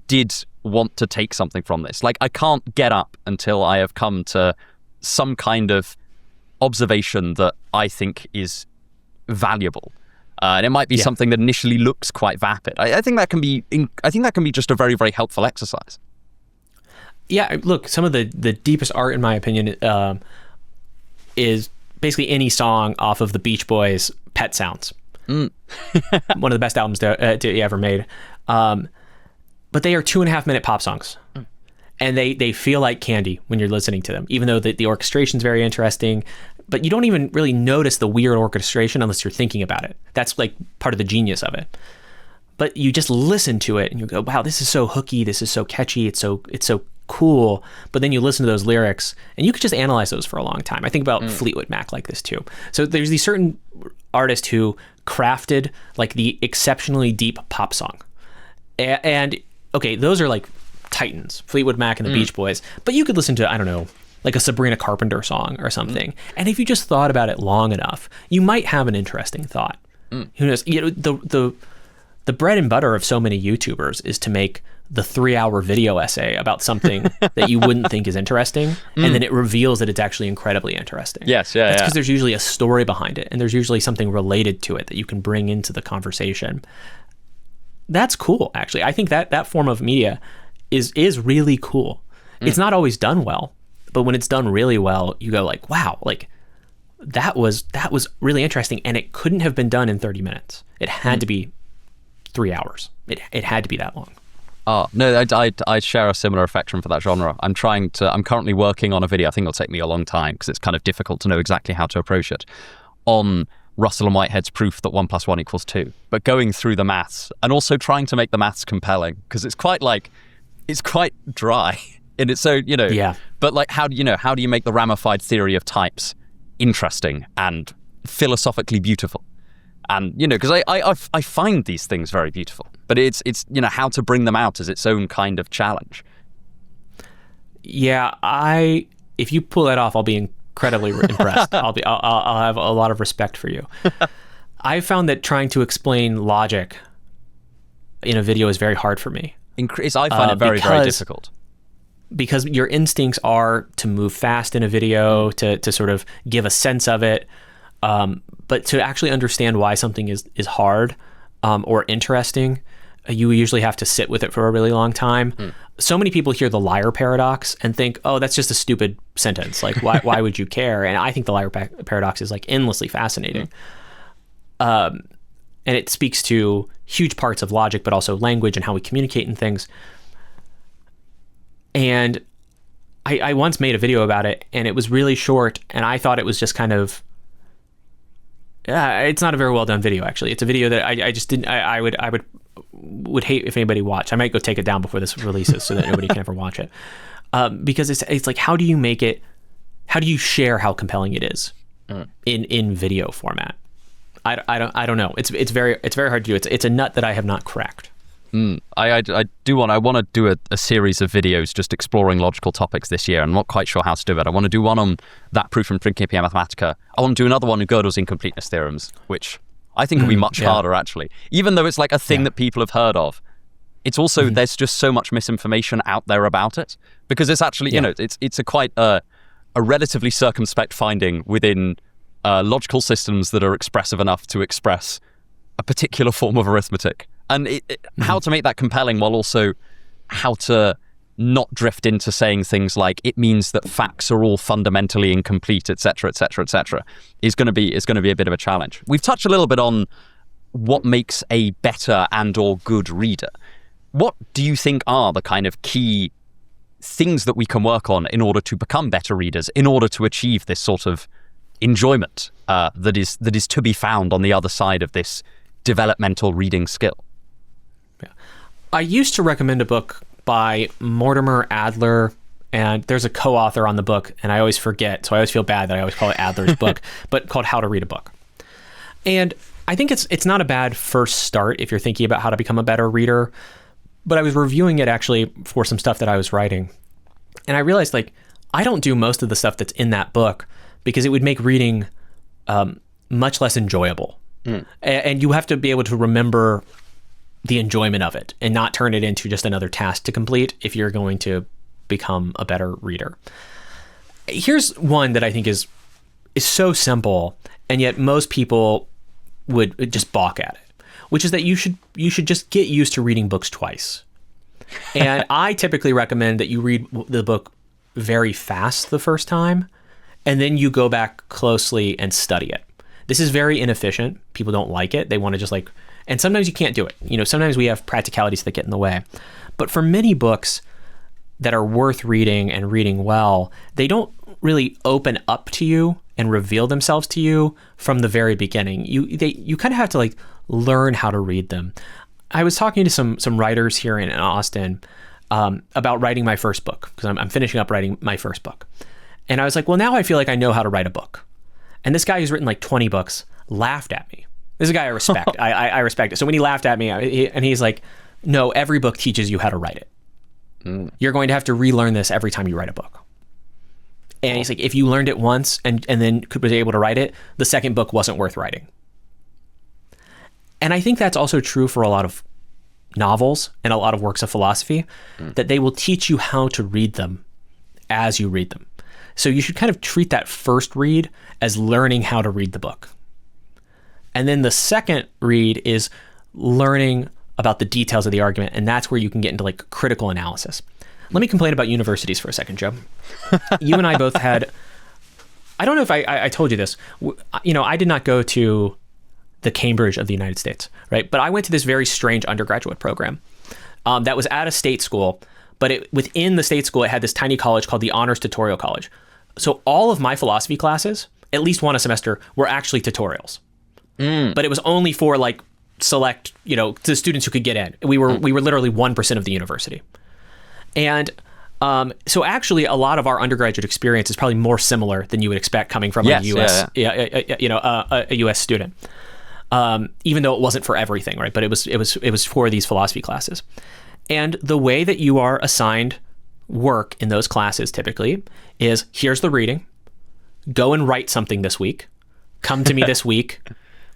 did want to take something from this, like I can't get up until I have come to some kind of observation that I think is valuable. And it might be something that initially looks quite vapid. I think that can be just a very, very helpful exercise. Yeah, look, some of the deepest art, in my opinion, is basically any song off of the Beach Boys' Pet Sounds. One of the best albums to ever made. But they are 2.5-minute pop songs. And they feel like candy when you're listening to them, even though the orchestration is very interesting. But you don't even really notice the weird orchestration unless you're thinking about it. That's like part of the genius of it. But you just listen to it and you go, wow, this is so hooky. This is so catchy. It's so cool. But then you listen to those lyrics and you could just analyze those for a long time. I think about Fleetwood Mac like this too. So there's these certain artists who crafted like the exceptionally deep pop song. And okay, those are like titans, Fleetwood Mac and the Beach Boys. But you could listen to, I don't know, like a Sabrina Carpenter song or something. And if you just thought about it long enough, you might have an interesting thought. Who knows? The bread and butter of so many YouTubers is to make the 3-hour video essay about something that you wouldn't think is interesting, and then it reveals that it's actually incredibly interesting. Yes, That's because there's usually a story behind it, and there's usually something related to it that you can bring into the conversation. That's cool, actually. I think that form of media is really cool. It's not always done well, but when it's done really well, you go like, wow, like that was really interesting, and it couldn't have been done in 30 minutes. It had to be 3 hours. It had to be that long. Oh, no, I share a similar affection for that genre. I'm currently working on a video, I think it'll take me a long time because it's kind of difficult to know exactly how to approach it, on Russell and Whitehead's proof that 1 + 1 = 2, but going through the maths and also trying to make the maths compelling, because it's quite dry. And it's so, but like, how do you make the ramified theory of types interesting and philosophically beautiful? And, because I find these things very beautiful, but it's how to bring them out as its own kind of challenge. Yeah, if you pull that off, I'll be incredibly impressed. I'll have a lot of respect for you. I found that trying to explain logic in a video is very hard for me. I find it very, very difficult. Because your instincts are to move fast in a video, to sort of give a sense of it, but to actually understand why something is hard or interesting, you usually have to sit with it for a really long time. So many people hear the liar paradox and think, oh, that's just a stupid sentence. Like, why would you care? And I think the liar paradox is like endlessly fascinating. And it speaks to huge parts of logic, but also language and how we communicate and things. And I once made a video about it, and it was really short, and I thought it was just kind of, it's not a very well done video, actually. It's a video that I just didn't, I would hate if anybody watched. I might go take it down before this releases so that nobody can ever watch it. Because it's like, how do you share how compelling it is in video format? I don't know. It's very hard to do. It's a nut that I have not cracked. I want to do a series of videos just exploring logical topics this year. I'm not quite sure how to do it. I want to do one on that proof from Principia Mathematica. I want to do another one on Gödel's incompleteness theorems, which I think will be much harder, actually. Even though it's like a thing that people have heard of, it's also there's just so much misinformation out there about it, because it's actually it's a quite a relatively circumspect finding within logical systems that are expressive enough to express a particular form of arithmetic. And how to make that compelling while also how to not drift into saying things like it means that facts are all fundamentally incomplete, etc., etc., etc., is going to be a bit of a challenge. We've touched a little bit on what makes a better and or good reader. What do you think are the kind of key things that we can work on in order to become better readers, in order to achieve this sort of enjoyment that is to be found on the other side of this developmental reading skill? I used to recommend a book by Mortimer Adler, and there's a co-author on the book, and I always forget, so I always feel bad that I always call it Adler's book, but called How to Read a Book. And I think it's not a bad first start if you're thinking about how to become a better reader, but I was reviewing it actually for some stuff that I was writing, and I realized, like, I don't do most of the stuff that's in that book because it would make reading much less enjoyable. And you have to be able to remember the enjoyment of it and not turn it into just another task to complete if you're going to become a better reader. Here's one that I think is so simple, and yet most people would just balk at it, which is that you should just get used to reading books twice. And I typically recommend that you read the book very fast the first time, and then you go back closely and study it. This is very inefficient. People don't like it. They want to just like, and sometimes you can't do it. Sometimes we have practicalities that get in the way. But for many books that are worth reading and reading well, they don't really open up to you and reveal themselves to you from the very beginning. You kind of have to like learn how to read them. I was talking to some writers here in Austin about writing my first book, because I'm finishing up writing my first book. And I was like, well, now I feel like I know how to write a book. And this guy who's written like 20 books laughed at me. This is a guy I respect. I respect it. So when he laughed at me, and he's like, no, every book teaches you how to write it. You're going to have to relearn this every time you write a book. And he's like, if you learned it once and then was able to write it, the second book wasn't worth writing. And I think that's also true for a lot of novels and a lot of works of philosophy, that they will teach you how to read them as you read them. So you should kind of treat that first read as learning how to read the book. And then the second read is learning about the details of the argument, and that's where you can get into like critical analysis. Let me complain about universities for a second, Joe. You and I both had, I don't know if I told you this, I did not go to the Cambridge of the United States, right? But I went to this very strange undergraduate program that was at a state school, but within the state school, it had this tiny college called the Honors Tutorial College. So all of my philosophy classes, at least one a semester, were actually tutorials. But it was only for like select, the students who could get in. We were literally 1% of the university. And so actually a lot of our undergraduate experience is probably more similar than you would expect coming from a US, a US student. Even though it wasn't for everything, right? But it was for these philosophy classes. And the way that you are assigned work in those classes typically is, here's the reading, go and write something this week, come to me this week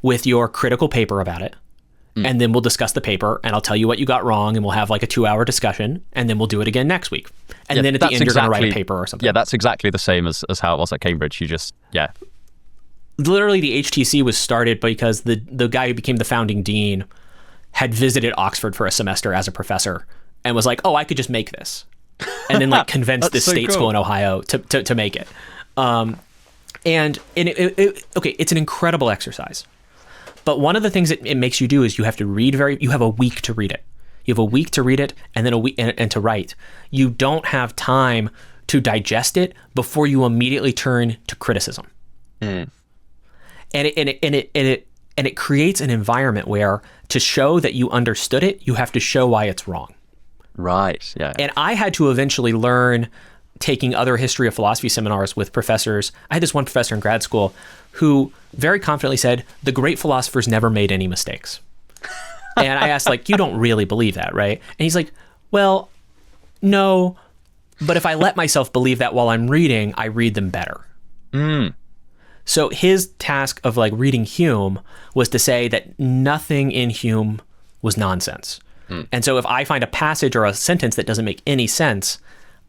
with your critical paper about it, and then we'll discuss the paper, and I'll tell you what you got wrong, and we'll have like a 2-hour discussion, and then we'll do it again next week. And then at the end, you're going to write a paper or something. Yeah, that's exactly the same as how it was at Cambridge. You just, Literally, the HTC was started because the guy who became the founding dean had visited Oxford for a semester as a professor and was like, oh, I could just make this. And then like convinced this state school in Ohio to make it. It's an incredible exercise. But one of the things it makes you do is you have to read you have a week to read it. You have a week to read it and then a week and to write. You don't have time to digest it before you immediately turn to criticism. And it creates an environment where to show that you understood it, you have to show why it's wrong. Right. Yeah. And I had to eventually learn, taking other history of philosophy seminars with professors. I had this one professor in grad school who very confidently said, the great philosophers never made any mistakes. And I asked, like, you don't really believe that, right? And he's like, well, no, but if I let myself believe that while I'm reading, I read them better. So his task of like reading Hume was to say that nothing in Hume was nonsense. And so if I find a passage or a sentence that doesn't make any sense,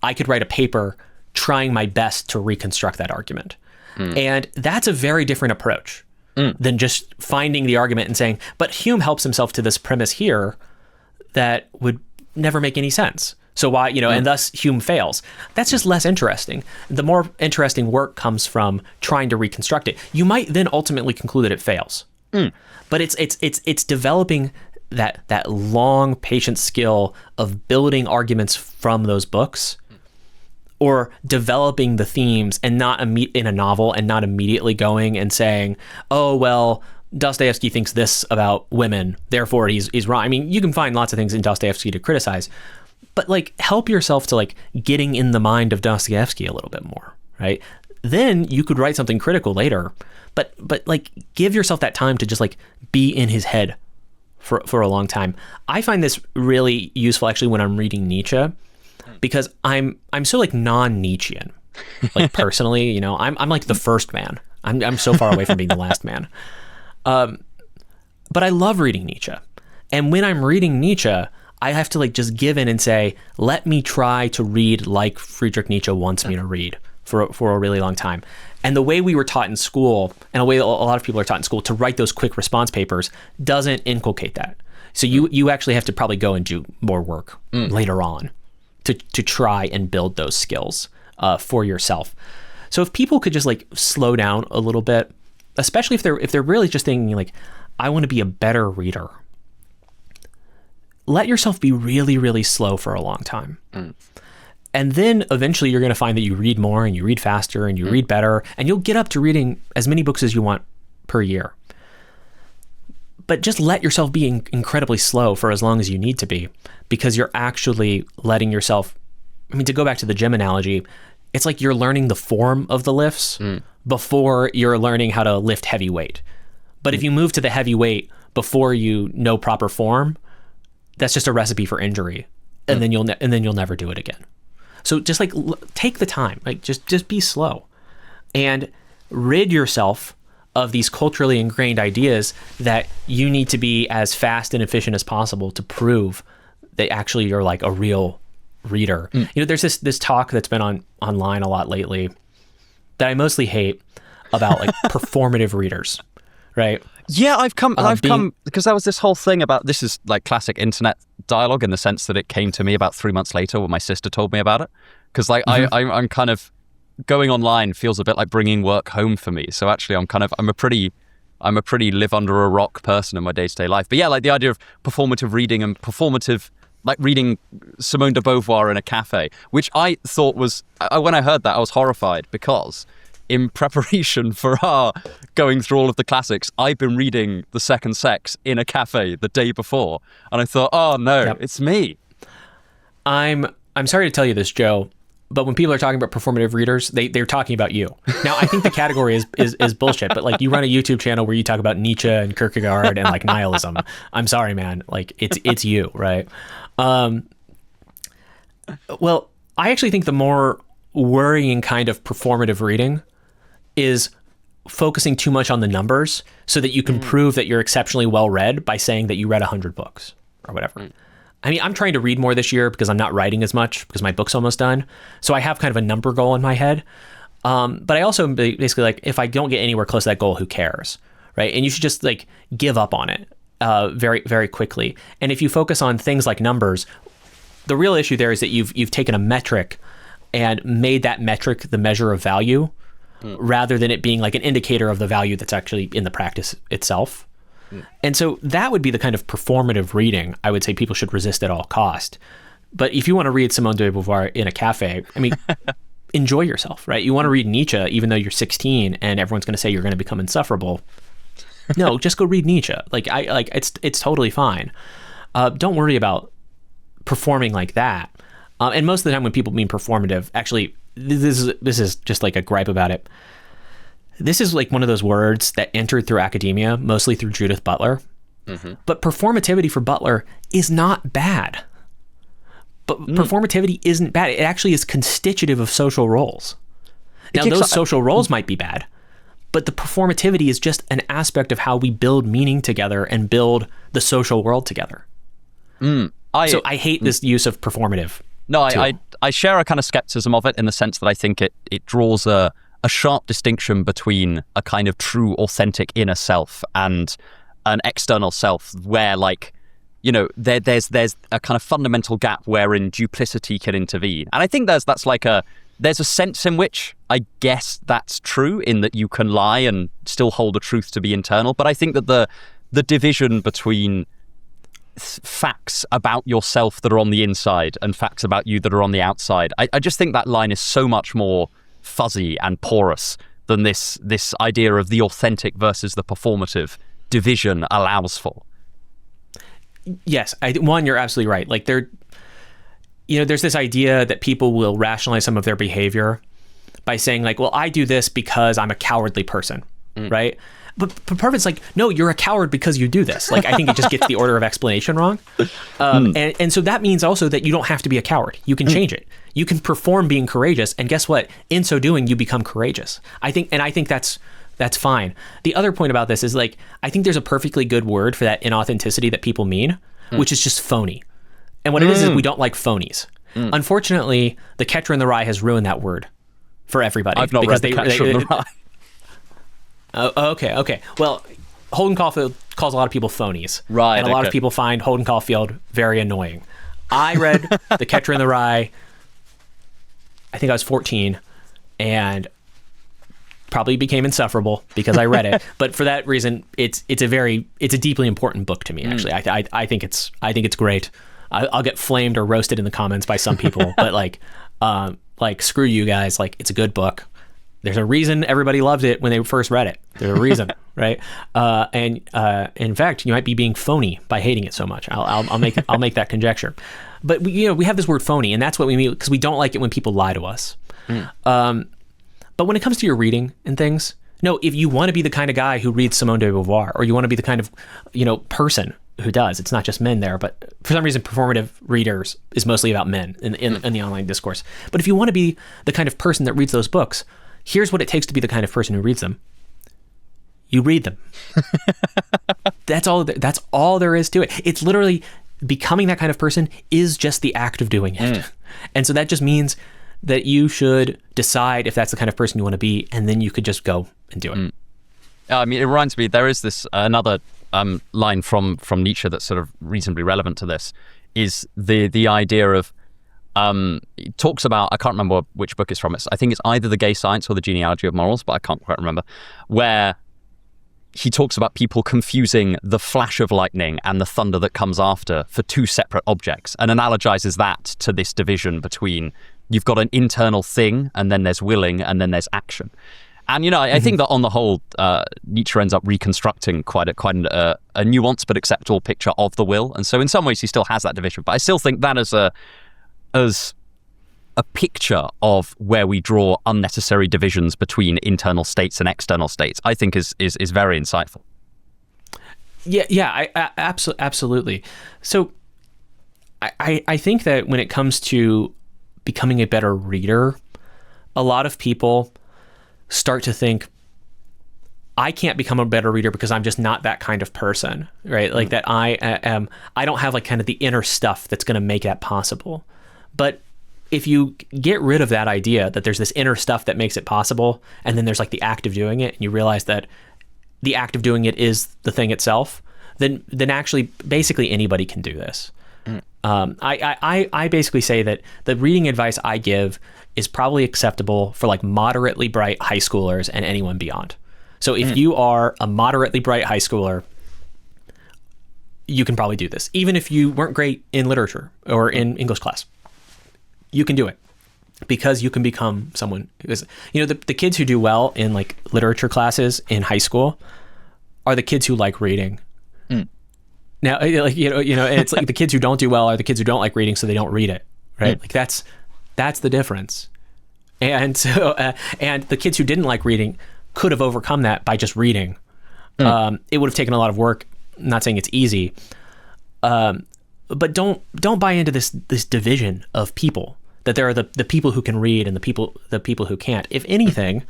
I could write a paper trying my best to reconstruct that argument. And that's a very different approach than just finding the argument and saying, but Hume helps himself to this premise here that would never make any sense. So why, and thus Hume fails. That's just less interesting. The more interesting work comes from trying to reconstruct it. You might then ultimately conclude that it fails. But it's developing that long, patient skill of building arguments from those books, or developing the themes and not in a novel and not immediately going and saying, oh, well, Dostoevsky thinks this about women, therefore he's wrong. I mean, you can find lots of things in Dostoevsky to criticize, but like help yourself to like getting in the mind of Dostoevsky a little bit more, right? Then you could write something critical later, but like give yourself that time to just like be in his head for a long time. I find this really useful actually when I'm reading Nietzsche, because I'm so like non-Nietzschean, like personally, I'm like the first man. I'm so far away from being the last man. But I love reading Nietzsche. And when I'm reading Nietzsche, I have to like just give in and say, let me try to read like Friedrich Nietzsche wants me to read for a really long time. And the way we were taught in school, and the way a lot of people are taught in school, to write those quick response papers doesn't inculcate that. So you actually have to probably go and do more work later on to try and build those skills for yourself. So if people could just like slow down a little bit, especially if they're really just thinking like, I want to be a better reader, let yourself be really, really slow for a long time. And then eventually you're going to find that you read more and you read faster and you read better, and you'll get up to reading as many books as you want per year. But just let yourself be incredibly slow for as long as you need to be, because you're actually letting yourself, to go back to the gym analogy, it's like you're learning the form of the lifts before you're learning how to lift heavy weight. But if you move to the heavy weight before you know proper form, that's just a recipe for injury, and then you'll never do it again. So just like take the time, like just be slow, and rid yourself of these culturally ingrained ideas that you need to be as fast and efficient as possible to prove that actually you're like a real reader. There's this talk that's been online a lot lately that I mostly hate about like performative readers, right? Yeah, I've come because there was this whole thing about, this is like classic internet dialogue in the sense that it came to me about 3 months later when my sister told me about it. Because like I'm kind of going online feels a bit like bringing work home for me. So actually I'm a pretty live under a rock person in my day-to-day life. But yeah, like the idea of performative reading and performative, like reading Simone de Beauvoir in a cafe, which I thought was, when I heard that, I was horrified, because in preparation for our going through all of the classics, I've been reading The Second Sex in a cafe the day before, and I thought, oh no, It's me. I'm sorry to tell you this, Joe, but when people are talking about performative readers, they're talking about you. Now, I think the category is bullshit, but like you run a YouTube channel where you talk about Nietzsche and Kierkegaard and like nihilism. I'm sorry, man. Like it's you, right? Well, I actually think the more worrying kind of performative reading is focusing too much on the numbers so that you can prove that you're exceptionally well read by saying that you read 100 books or whatever. I mean, I'm trying to read more this year because I'm not writing as much because my book's almost done. So I have kind of a number goal in my head. But I also basically like, if I don't get anywhere close to that goal, who cares? Right. And you should just like give up on it very, very quickly. And if you focus on things like numbers, the real issue there is that you've taken a metric and made that metric the measure of value rather than it being like an indicator of the value that's actually in the practice itself. And so that would be the kind of performative reading I would say people should resist at all cost. But if you want to read Simone de Beauvoir in a cafe, I mean, enjoy yourself, right? You want to read Nietzsche even though you're 16 and everyone's going to say you're going to become insufferable. No, just go read Nietzsche. It's totally fine. Don't worry about performing like that. And most of the time when people mean performative, actually, this is just like a gripe about it. This is like one of those words that entered through academia, mostly through Judith Butler. But performativity for Butler is not bad. But performativity isn't bad. It actually is constitutive of social roles. Now, those social roles might be bad, but the performativity is just an aspect of how we build meaning together and build the social world together. So I hate this use of performative. No, I share a kind of skepticism of it in the sense that I think it draws a sharp distinction between a kind of true, authentic inner self and an external self where, like, you know, there's a kind of fundamental gap wherein duplicity can intervene. And I think there's a sense in which I guess that's true, in that you can lie and still hold a truth to be internal. But I think that the division between facts about yourself that are on the inside and facts about you that are on the outside, I just think that line is so much more fuzzy and porous than this idea of the authentic versus the performative division allows for. Yes, you're absolutely right. Like there's this idea that people will rationalize some of their behavior by saying like, well, I do this because I'm a cowardly person, right? But Parvin's like, no, you're a coward because you do this. Like, I think it just gets the order of explanation wrong. And so that means also that you don't have to be a coward. You can change it. You can perform being courageous. And guess what? In so doing, you become courageous. I think that's fine. The other point about this is like, I think there's a perfectly good word for that inauthenticity that people mean, which is just phony. And what it is we don't like phonies. Unfortunately, The Catcher in the Rye has ruined that word for everybody. I've not read The Catcher in the Rye. Okay. Well, Holden Caulfield calls a lot of people phonies. Right. And a lot of people find Holden Caulfield very annoying. I read The Catcher in the Rye, I think I was 14, and probably became insufferable because I read it. But for that reason, it's a deeply important book to me, actually. I think it's great. I'll get flamed or roasted in the comments by some people, but like screw you guys, like it's a good book. There's a reason everybody loved it when they first read it. There's a reason, right? And in fact, you might be being phony by hating it so much. I'll make that conjecture. But we have this word phony, and that's what we mean because we don't like it when people lie to us. But when it comes to your reading and things, no, if you want to be the kind of guy who reads Simone de Beauvoir, or you want to be the kind of person who does, it's not just men there, but for some reason, Performative Readers is mostly about men in the online discourse. But if you want to be the kind of person that reads those books, here's what it takes to be the kind of person who reads them. You read them. That's all there is to it. It's literally becoming that kind of person is just the act of doing it. And so that just means that you should decide if that's the kind of person you want to be, and then you could just go and do it. I mean, it reminds me, there is this another line from Nietzsche that's sort of reasonably relevant to this, is the idea of, he talks about, I can't remember which book it's from. I think it's either The Gay Science or The Genealogy of Morals, but I can't quite remember, where he talks about people confusing the flash of lightning and the thunder that comes after for two separate objects, and analogizes that to this division between, you've got an internal thing, and then there's willing, and then there's action. And, I think that on the whole, Nietzsche ends up reconstructing quite a nuanced but acceptable picture of the will. And so in some ways he still has that division. But I still think that as a picture of where we draw unnecessary divisions between internal states and external states, I think is very insightful. Yeah, absolutely. So I think that when it comes to becoming a better reader, a lot of people start to think, I can't become a better reader because I'm just not that kind of person, right? Like that I don't have like kind of the inner stuff that's going to make that possible. But if you get rid of that idea that there's this inner stuff that makes it possible, and then there's like the act of doing it, and you realize that the act of doing it is the thing itself, then actually basically anybody can do this. I basically say that the reading advice I give is probably acceptable for like moderately bright high schoolers and anyone beyond. So if you are a moderately bright high schooler, you can probably do this. Even if you weren't great in literature or in English class, you can do it because you can become someone who is, the kids who do well in like literature classes in high school are the kids who like reading. Now, like, it's like the kids who don't do well are the kids who don't like reading, so they don't read it, right? Like that's the difference. And so, and the kids who didn't like reading could have overcome that by just reading. It would have taken a lot of work. I'm not saying it's easy, but don't buy into this division of people, that there are the people who can read and the people who can't. If anything,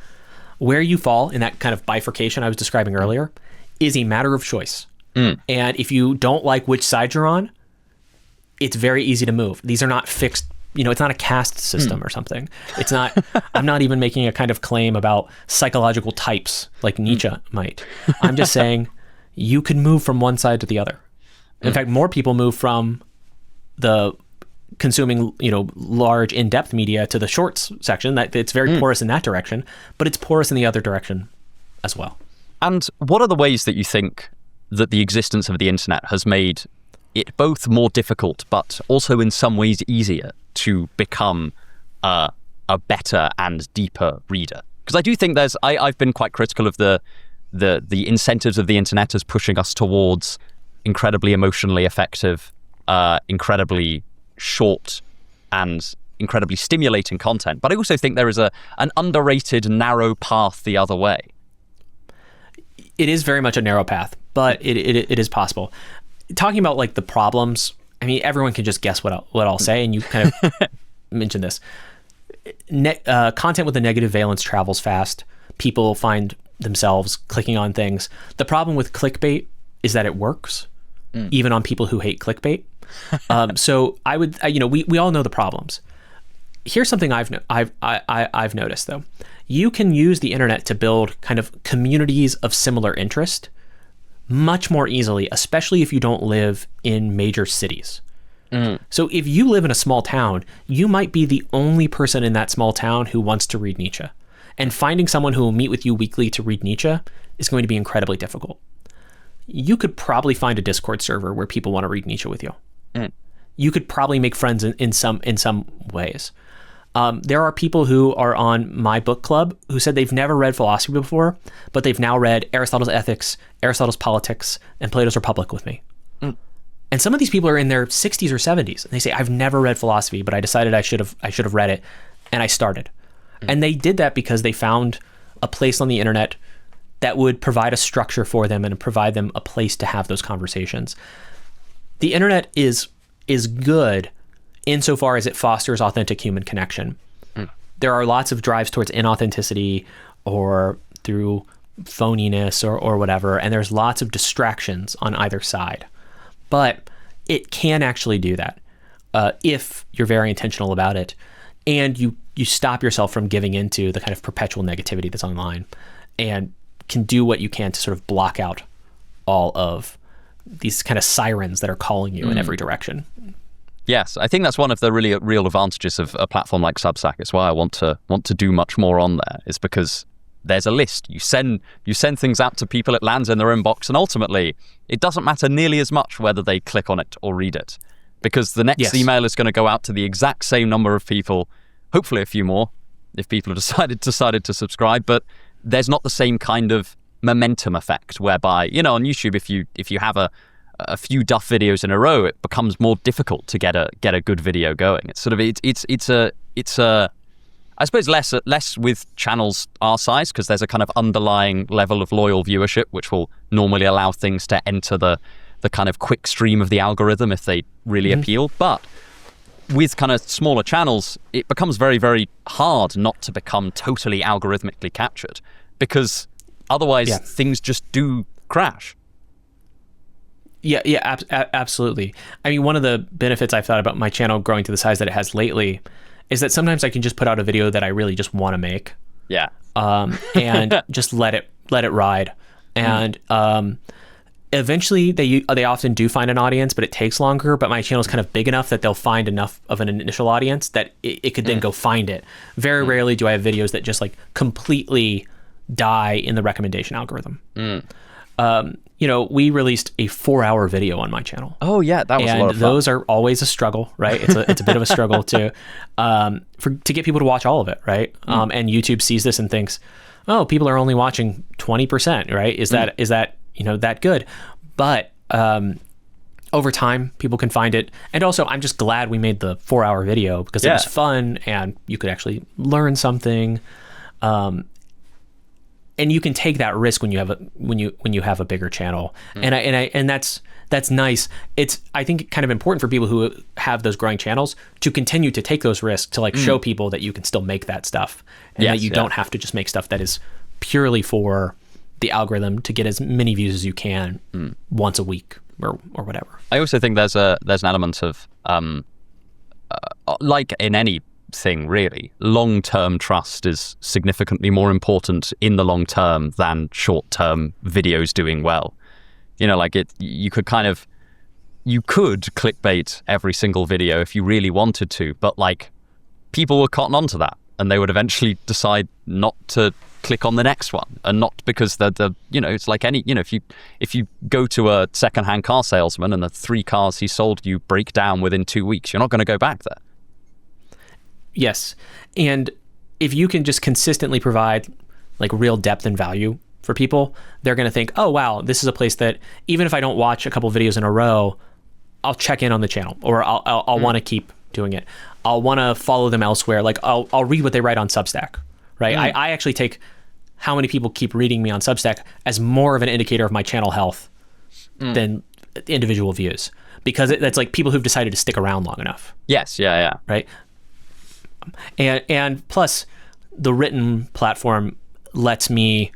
where you fall in that kind of bifurcation I was describing earlier is a matter of choice. And if you don't like which side you're on, it's very easy to move. These are not fixed. It's not a caste system or something. It's not, I'm not even making a kind of claim about psychological types like Nietzsche might. I'm just saying you can move from one side to the other. In fact, more people move from the consuming, large in-depth media to the shorts section. That it's very porous in that direction, but it's porous in the other direction as well. And what are the ways that you think that the existence of the internet has made it both more difficult, but also in some ways easier to become a better and deeper reader? Because I do think I've been quite critical of the incentives of the internet as pushing us towards incredibly emotionally effective, incredibly short and incredibly stimulating content. But I also think there is an underrated narrow path the other way. It is very much a narrow path, but it is possible. Talking about like the problems, I mean, everyone can just guess what I'll say, and you kind of mentioned this. Content with a negative valence travels fast. People find themselves clicking on things. The problem with clickbait is that it works, even on people who hate clickbait. So I would, we all know the problems. Here's something I've noticed though. You can use the internet to build kind of communities of similar interest much more easily, especially if you don't live in major cities. So if you live in a small town, you might be the only person in that small town who wants to read Nietzsche. And finding someone who will meet with you weekly to read Nietzsche is going to be incredibly difficult. You could probably find a Discord server where people want to read Nietzsche with you. You could probably make friends in some ways. There are people who are on my book club who said they've never read philosophy before, but they've now read Aristotle's Ethics, Aristotle's Politics, and Plato's Republic with me. And some of these people are in their 60s or 70s, and they say, I've never read philosophy, but I decided I should have read it, and I started. And they did that because they found a place on the internet that would provide a structure for them and provide them a place to have those conversations. The internet is good insofar as it fosters authentic human connection. There are lots of drives towards inauthenticity or through phoniness or whatever, and there's lots of distractions on either side. But it can actually do that if you're very intentional about it, and you stop yourself from giving into the kind of perpetual negativity that's online, and can do what you can to sort of block out all of these kind of sirens that are calling you in every direction. Yes, I think that's one of the really real advantages of a platform like Substack. It's why I want to do much more on there, is because there's a list. You send things out to people, it lands in their inbox, and ultimately it doesn't matter nearly as much whether they click on it or read it, because the next email is going to go out to the exact same number of people, hopefully a few more if people have decided to subscribe. But there's not the same kind of momentum effect whereby, on YouTube, if you have a few duff videos in a row, it becomes more difficult to get a good video going. It's sort of it's a I suppose less with channels our size, because there's a kind of underlying level of loyal viewership which will normally allow things to enter the kind of quick stream of the algorithm if they really appeal. But with kind of smaller channels, it becomes very, very hard not to become totally algorithmically captured, because otherwise things just do crash. Yeah, absolutely. I mean, one of the benefits I've thought about my channel growing to the size that it has lately is that sometimes I can just put out a video that I really just want to make. Yeah. And just let it ride. And eventually they often do find an audience, but it takes longer. But my channel is kind of big enough that they'll find enough of an initial audience that it could then go find it. Very rarely do I have videos that just like completely die in the recommendation algorithm. We released a 4-hour video on my channel. Oh yeah, that was a lot of fun. And those are always a struggle, right? It's a bit of a struggle to get people to watch all of it, right? And YouTube sees this and thinks, oh, people are only watching 20%, right? Is that that good? But over time, people can find it. And also, I'm just glad we made the 4-hour video because it was fun and you could actually learn something. And you can take that risk when you have a bigger channel, and that's nice. It's, I think, kind of important for people who have those growing channels to continue to take those risks to like show people that you can still make that stuff, and that you don't have to just make stuff that is purely for the algorithm to get as many views as you can once a week or whatever. I also think there's an element of like in any thing really, long-term trust is significantly more important in the long term than short-term videos doing well. Like you could clickbait every single video if you really wanted to, but like people would cotton onto that and they would eventually decide not to click on the next one, and not because it's like any, if you go to a second-hand car salesman and the 3 cars he sold you break down within 2 weeks, you're not going to go back there. Yes. And if you can just consistently provide like real depth and value for people, they're going to think, oh, wow, this is a place that even if I don't watch a couple videos in a row, I'll check in on the channel, or I'll want to keep doing it. I'll want to follow them elsewhere. Like I'll read what they write on Substack, right? I actually take how many people keep reading me on Substack as more of an indicator of my channel health than individual views, because that's like people who've decided to stick around long enough. Yes. Yeah. Right. And plus, the written platform lets me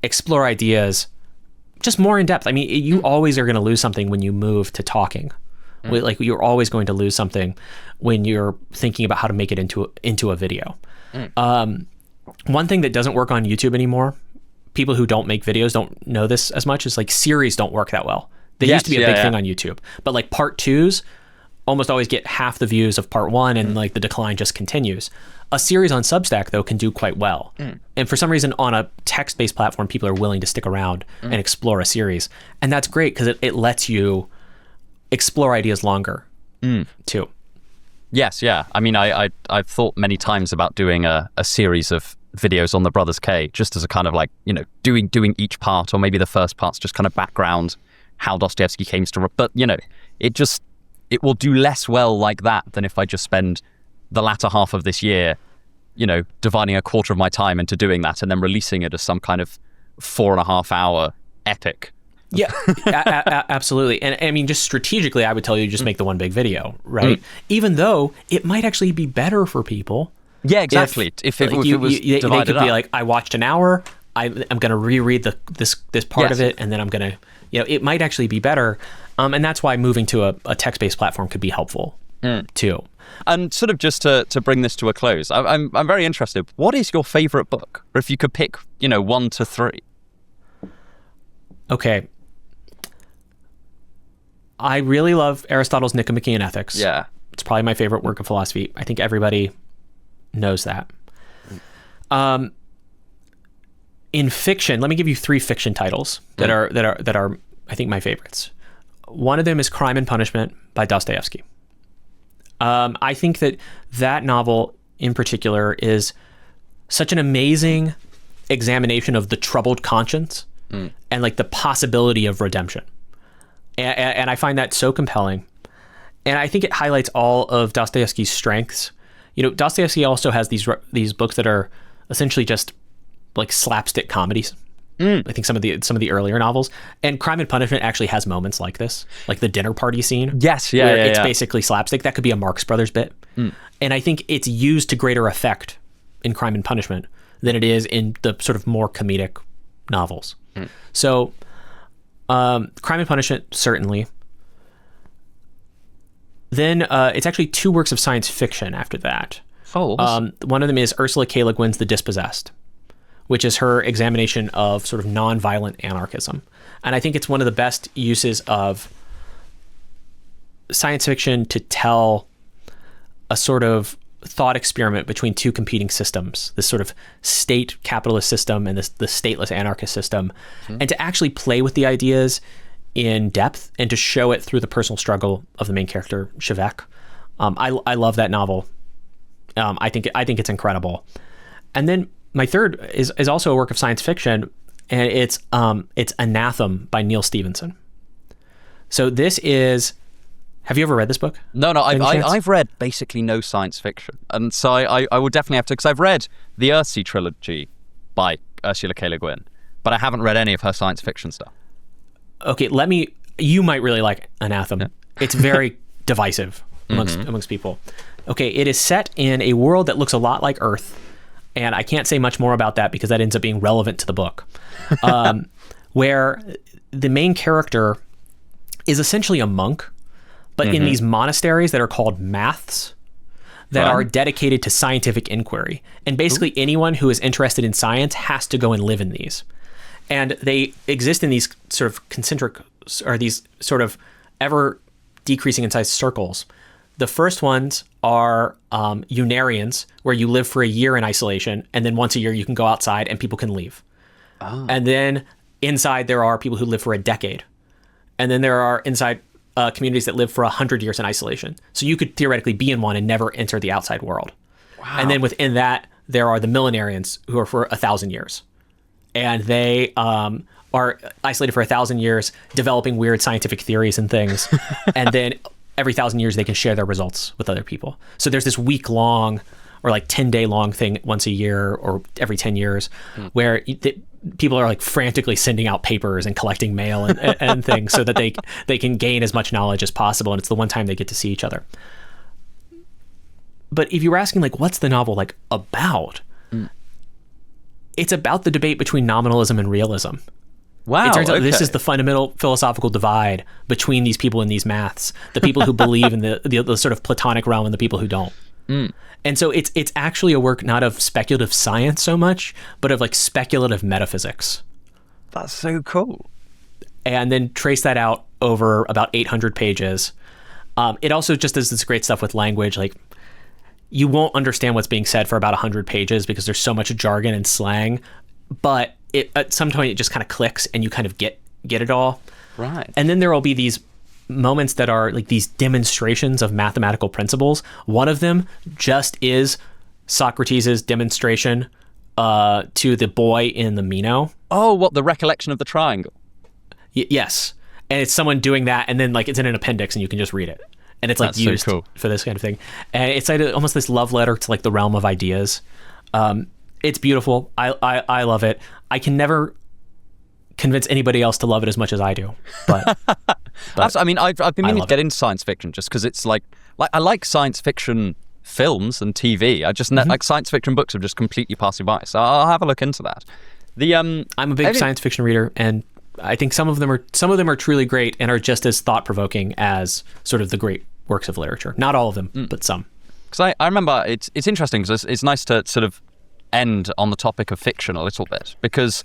explore ideas just more in depth. I mean, you always are going to lose something when you move to talking. Like you're always going to lose something when you're thinking about how to make it into a video. One thing that doesn't work on YouTube anymore, people who don't make videos don't know this as much, is like series don't work that well. They used to be a big thing on YouTube, but like part 2s almost always get half the views of part 1, and like the decline just continues. A series on Substack though can do quite well. And for some reason on a text-based platform, people are willing to stick around and explore a series. And that's great because it lets you explore ideas longer too. Yes, yeah. I mean, I've thought many times about doing a series of videos on the Brothers K, just as a kind of like, doing each part, or maybe the first part's just kind of background, how Dostoevsky came to, but it will do less well like that than if I just spend the latter half of this year, dividing a quarter of my time into doing that and then releasing it as some kind of 4.5-hour epic. Yeah, absolutely. And I mean, just strategically, I would tell you just make the one big video, right? Even though it might actually be better for people. Yeah, exactly. If it was they divided could up. be like, I watched an hour, I'm going to reread this part of it, and then I'm going to, it might actually be better. And that's why moving to a text-based platform could be helpful too. And sort of just to bring this to a close, I'm very interested. What is your favorite book? Or if you could pick, 1 to 3. Okay. I really love Aristotle's Nicomachean Ethics. Yeah. It's probably my favorite work of philosophy. I think everybody knows that. In fiction, let me give you 3 fiction titles that are I think my favorites. One of them is Crime and Punishment by Dostoevsky. I think that novel in particular is such an amazing examination of the troubled conscience and like the possibility of redemption. And I find that so compelling. And I think it highlights all of Dostoevsky's strengths. Dostoevsky also has these books that are essentially just like slapstick comedies. I think some of the earlier novels. And Crime and Punishment actually has moments like this, like the dinner party scene. Yes, where it's basically slapstick. That could be a Marx Brothers bit. And I think it's used to greater effect in Crime and Punishment than it is in the sort of more comedic novels. So Crime and Punishment, certainly. Then it's actually 2 works of science fiction after that. One of them is Ursula K. Le Guin's The Dispossessed, which is her examination of sort of nonviolent anarchism. And I think it's one of the best uses of science fiction to tell a sort of thought experiment between 2 competing systems, this sort of state capitalist system and the stateless anarchist system, and to actually play with the ideas in depth and to show it through the personal struggle of the main character, Shevek. I love that novel. I think it's incredible. And then my third is also a work of science fiction, and it's Anathema by Neil Stephenson. So this is. Have you ever read this book? No. I've read basically no science fiction, and so I will definitely have to, because I've read the Earthsea trilogy by Ursula K. Le Guin, but I haven't read any of her science fiction stuff. Okay, you might really like Anathema. Yeah. It's very divisive amongst people. Okay, it is set in a world that looks a lot like Earth, and I can't say much more about that because that ends up being relevant to the book, where the main character is essentially a monk, but in these monasteries that are called maths that are dedicated to scientific inquiry. And basically anyone who is interested in science has to go and live in these. And they exist in these sort of concentric, or these sort of ever decreasing in size circles. The first ones are Unarians, where you live for a year in isolation, and then once a year you can go outside and people can leave. And then inside there are people who live for a decade. And then there are inside communities that live for 100 years in isolation. So you could theoretically be in one and never enter the outside world. Wow. And then within that, there are the millenarians who are for 1,000 years. And they are isolated for 1,000 years, developing weird scientific theories and things. And then every 1,000 years, they can share their results with other people. So there's this week-long or like 10-day-long thing once a year or every 10 years where people are like frantically sending out papers and collecting mail and things so that they can gain as much knowledge as possible. And it's the one time they get to see each other. But if you were asking, like, what's the novel like about? It's about the debate between nominalism and realism. Wow. It turns out this is the fundamental philosophical divide between these people in these maths, the people who believe in the sort of Platonic realm and the people who don't. And so it's actually a work not of speculative science so much, but of like speculative metaphysics. That's so cool. And then trace that out over about 800 pages. It also just does this great stuff with language. Like, you won't understand what's being said for about 100 pages because there's so much jargon and slang, but at some point it just kind of clicks and you kind of get it all. Right. And then there will be these moments that are like these demonstrations of mathematical principles. One of them just is Socrates' demonstration to the boy in the Meno. Oh, what, the recollection of the triangle? Yes. And it's someone doing that, and then like it's in an appendix and you can just read it. And it's like That's used so cool. for this kind of thing. And it's like almost this love letter to like the realm of ideas. It's beautiful. I love it. I can never convince anybody else to love it as much as I do. But I mean, I've been meaning to get into science fiction just because it's like I like science fiction films and TV. I just like science fiction books have just completely passed me by. So I'll have a look into that. I'm a big science fiction reader, and I think some of them are truly great and are just as thought provoking as sort of the great works of literature. Not all of them, but some. Because I remember it's interesting because it's nice to sort of end on the topic of fiction a little bit, because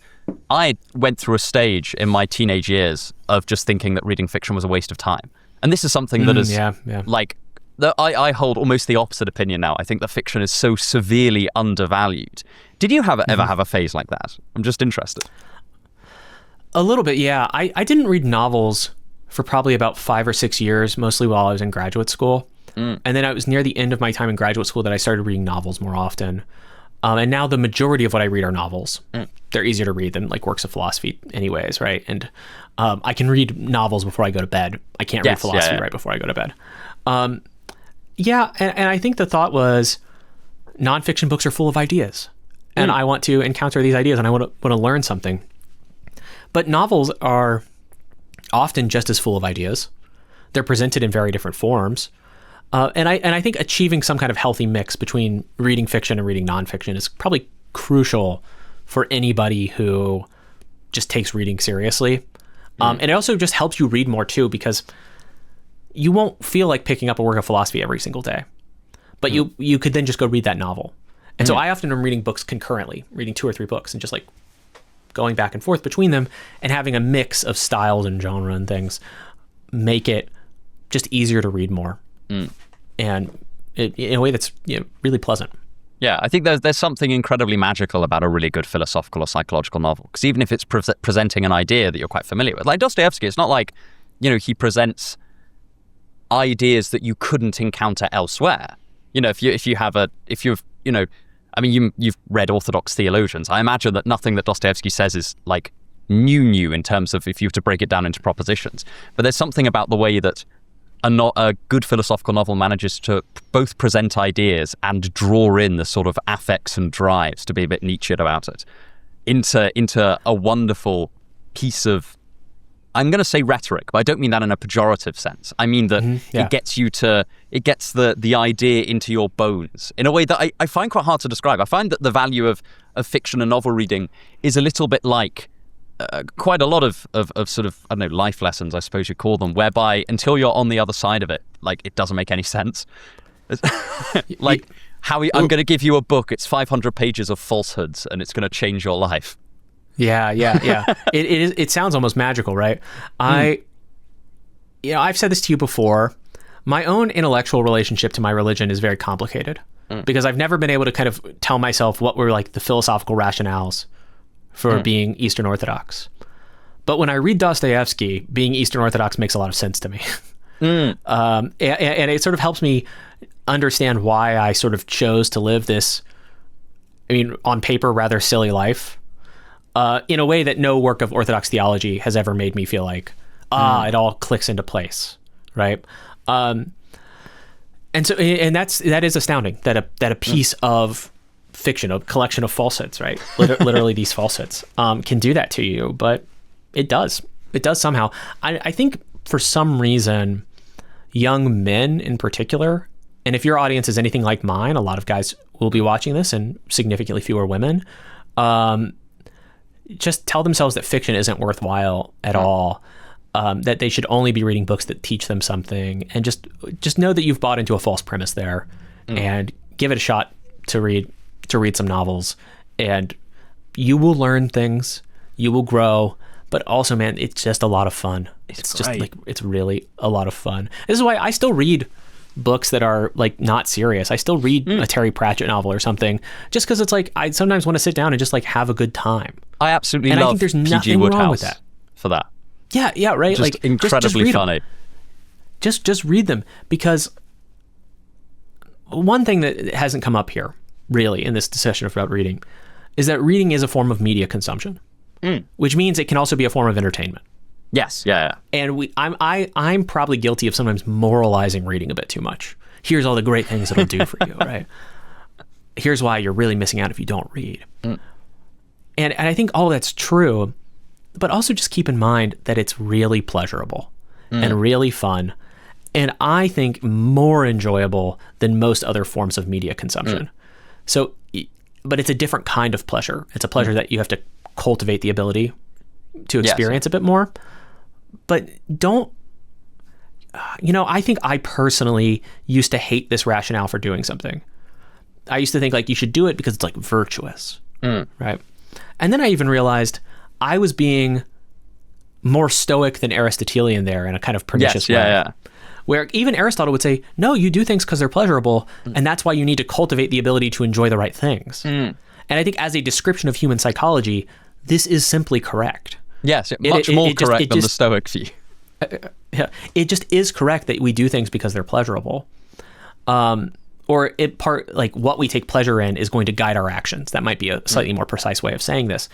I went through a stage in my teenage years of just thinking that reading fiction was a waste of time. And this is something that is like, I hold almost the opposite opinion now. I think that fiction is so severely undervalued. Did you ever have a phase like that? I'm just interested. A little bit, yeah. I didn't read novels for probably about 5 or 6 years, mostly while I was in graduate school. And then it was near the end of my time in graduate school that I started reading novels more often. And now the majority of what I read are novels. They're easier to read than like works of philosophy anyways, right? And I can read novels before I go to bed. I can't read philosophy right before I go to bed. And I think the thought was nonfiction books are full of ideas. And I want to encounter these ideas and I want to learn something. But novels are often just as full of ideas. They're presented in very different forms. And I think achieving some kind of healthy mix between reading fiction and reading nonfiction is probably crucial for anybody who just takes reading seriously. And it also just helps you read more too, because you won't feel like picking up a work of philosophy every single day. But you could then just go read that novel. And so I often am reading books concurrently, reading 2 or 3 books and just like going back and forth between them, and having a mix of styles and genre and things make it just easier to read more. And in a way that's really pleasant. Yeah, I think there's something incredibly magical about a really good philosophical or psychological novel, because even if it's presenting an idea that you're quite familiar with, like Dostoevsky, it's not like, he presents ideas that you couldn't encounter elsewhere. You've read Orthodox theologians. I imagine that nothing that Dostoevsky says is like new in terms of if you have to break it down into propositions. But there's something about the way that a good philosophical novel manages to both present ideas and draw in the sort of affects and drives, to be a bit Nietzschean about it, into a wonderful piece of, I'm going to say rhetoric, but I don't mean that in a pejorative sense. I mean that it gets the idea into your bones in a way that I find quite hard to describe. I find that the value of fiction and novel reading is a little bit like quite a lot of sort of, I don't know, life lessons, I suppose you call them, whereby until you're on the other side of it, like, it doesn't make any sense. Like, I'm going to give you a book, it's 500 pages of falsehoods, and it's going to change your life. Yeah. It sounds almost magical, right? I've said this to you before. My own intellectual relationship to my religion is very complicated because I've never been able to kind of tell myself what were like the philosophical rationales for being Eastern Orthodox. But when I read Dostoevsky, being Eastern Orthodox makes a lot of sense to me. And it sort of helps me understand why I sort of chose to live this, on paper, rather silly life, in a way that no work of Orthodox theology has ever made me feel like, it all clicks into place, right? And that is astounding that a piece of fiction, a collection of falsehoods, right? Literally these falsehoods, can do that to you, but it does somehow. I think for some reason, young men in particular, and if your audience is anything like mine, a lot of guys will be watching this and significantly fewer women, just tell themselves that fiction isn't worthwhile at all, that they should only be reading books that teach them something, and just know that you've bought into a false premise there, and give it a shot to read some novels, and you will learn things, you will grow, but also, man, it's just a lot of fun. It's just like, it's really a lot of fun. This is why I still read books that are like not serious. I still read a Terry Pratchett novel or something, just because it's like, I sometimes want to sit down and just like have a good time. I absolutely love I think there's nothing wrong with that. For that. Yeah, right. Just like incredibly just funny. Just read them, because one thing that hasn't come up here really in this discussion about reading is that reading is a form of media consumption, which means it can also be a form of entertainment. Yes, yeah. And I'm probably guilty of sometimes moralizing reading a bit too much. Here's all the great things it'll do for you, right? Here's why you're really missing out if you don't read. And I think all that's true, but also just keep in mind that it's really pleasurable and really fun, and I think more enjoyable than most other forms of media consumption. So, but it's a different kind of pleasure. It's a pleasure that you have to cultivate the ability to experience a bit more. But don't, I think I personally used to hate this rationale for doing something. I used to think like you should do it because it's like virtuous, right? And then I even realized I was being more stoic than Aristotelian there in a kind of pernicious way. Where even Aristotle would say, no, you do things because they're pleasurable, and that's why you need to cultivate the ability to enjoy the right things. And I think as a description of human psychology, this is simply correct. Yes, much more correct than the Stoic view. It just is correct that we do things because they're pleasurable. Or like what we take pleasure in is going to guide our actions. That might be a slightly more precise way of saying this.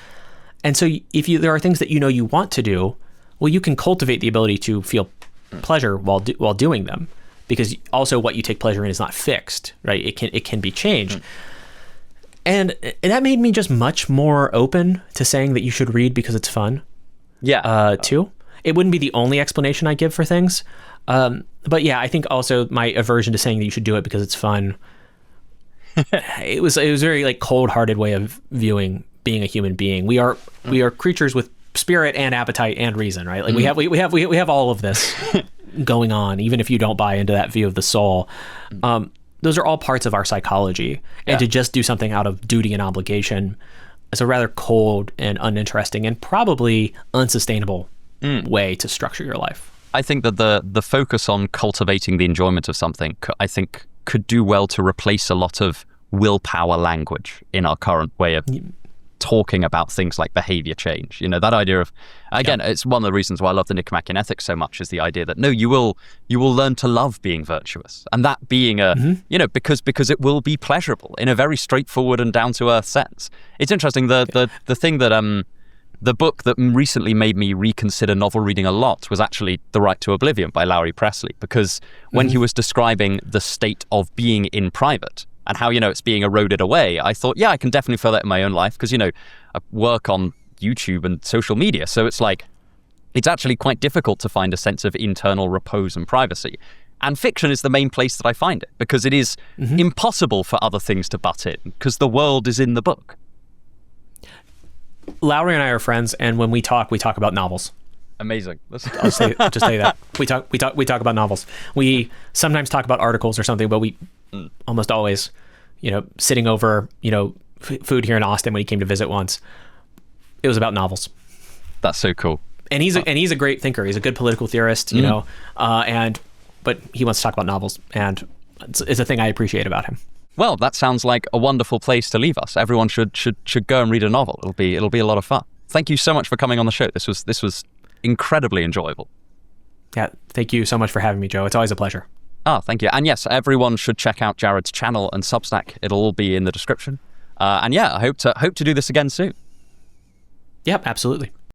And so if there are things that you want to do, well, you can cultivate the ability to feel pleasure while doing them, because also what you take pleasure in is not fixed, right? It can be changed. And that made me just much more open to saying that you should read because it's fun. too. It wouldn't be the only explanation I give for things. But yeah, I think also my aversion to saying that you should do it because it's fun. it was a very like cold-hearted way of viewing being a human being. We are creatures with spirit and appetite and reason, right? Like we have all of this going on, even if you don't buy into that view of the soul. Those are all parts of our psychology, and to just do something out of duty and obligation is a rather cold and uninteresting and probably unsustainable way to structure your life. I think that the focus on cultivating the enjoyment of something, I think, could do well to replace a lot of willpower language in our current way of talking about things like behavior change. You know, that idea of, again, it's one of the reasons why I love the Nicomachean Ethics so much, is the idea that, no, you will learn to love being virtuous. And that being you know, because it will be pleasurable in a very straightforward and down-to-earth sense. It's interesting, the thing that, the book that recently made me reconsider novel reading a lot was actually The Right to Oblivion by Lowry Presley, because when he was describing the state of being in private, and how, you know, it's being eroded away, I thought, yeah, I can definitely feel that in my own life, because, you know, I work on YouTube and social media. So it's like, it's actually quite difficult to find a sense of internal repose and privacy. And fiction is the main place that I find it, because it is impossible for other things to butt in, because the world is in the book. Lowry and I are friends, and when we talk about novels. Amazing. I'll just say that. We talk about novels. We sometimes talk about articles or something, but we almost always, you know, sitting over, you know, food here in Austin when he came to visit once, it was about novels. That's so cool. And he's a great thinker. He's a good political theorist, you know, but he wants to talk about novels, and it's a thing I appreciate about him. Well, that sounds like a wonderful place to leave us. Everyone should go and read a novel. It'll be a lot of fun. Thank you so much for coming on the show. This was incredibly enjoyable. Yeah, thank you so much for having me, Joe. It's always a pleasure. Oh, thank you. And yes, everyone should check out Jared's channel and Substack. It'll all be in the description. And yeah, I hope to do this again soon. Yep, absolutely.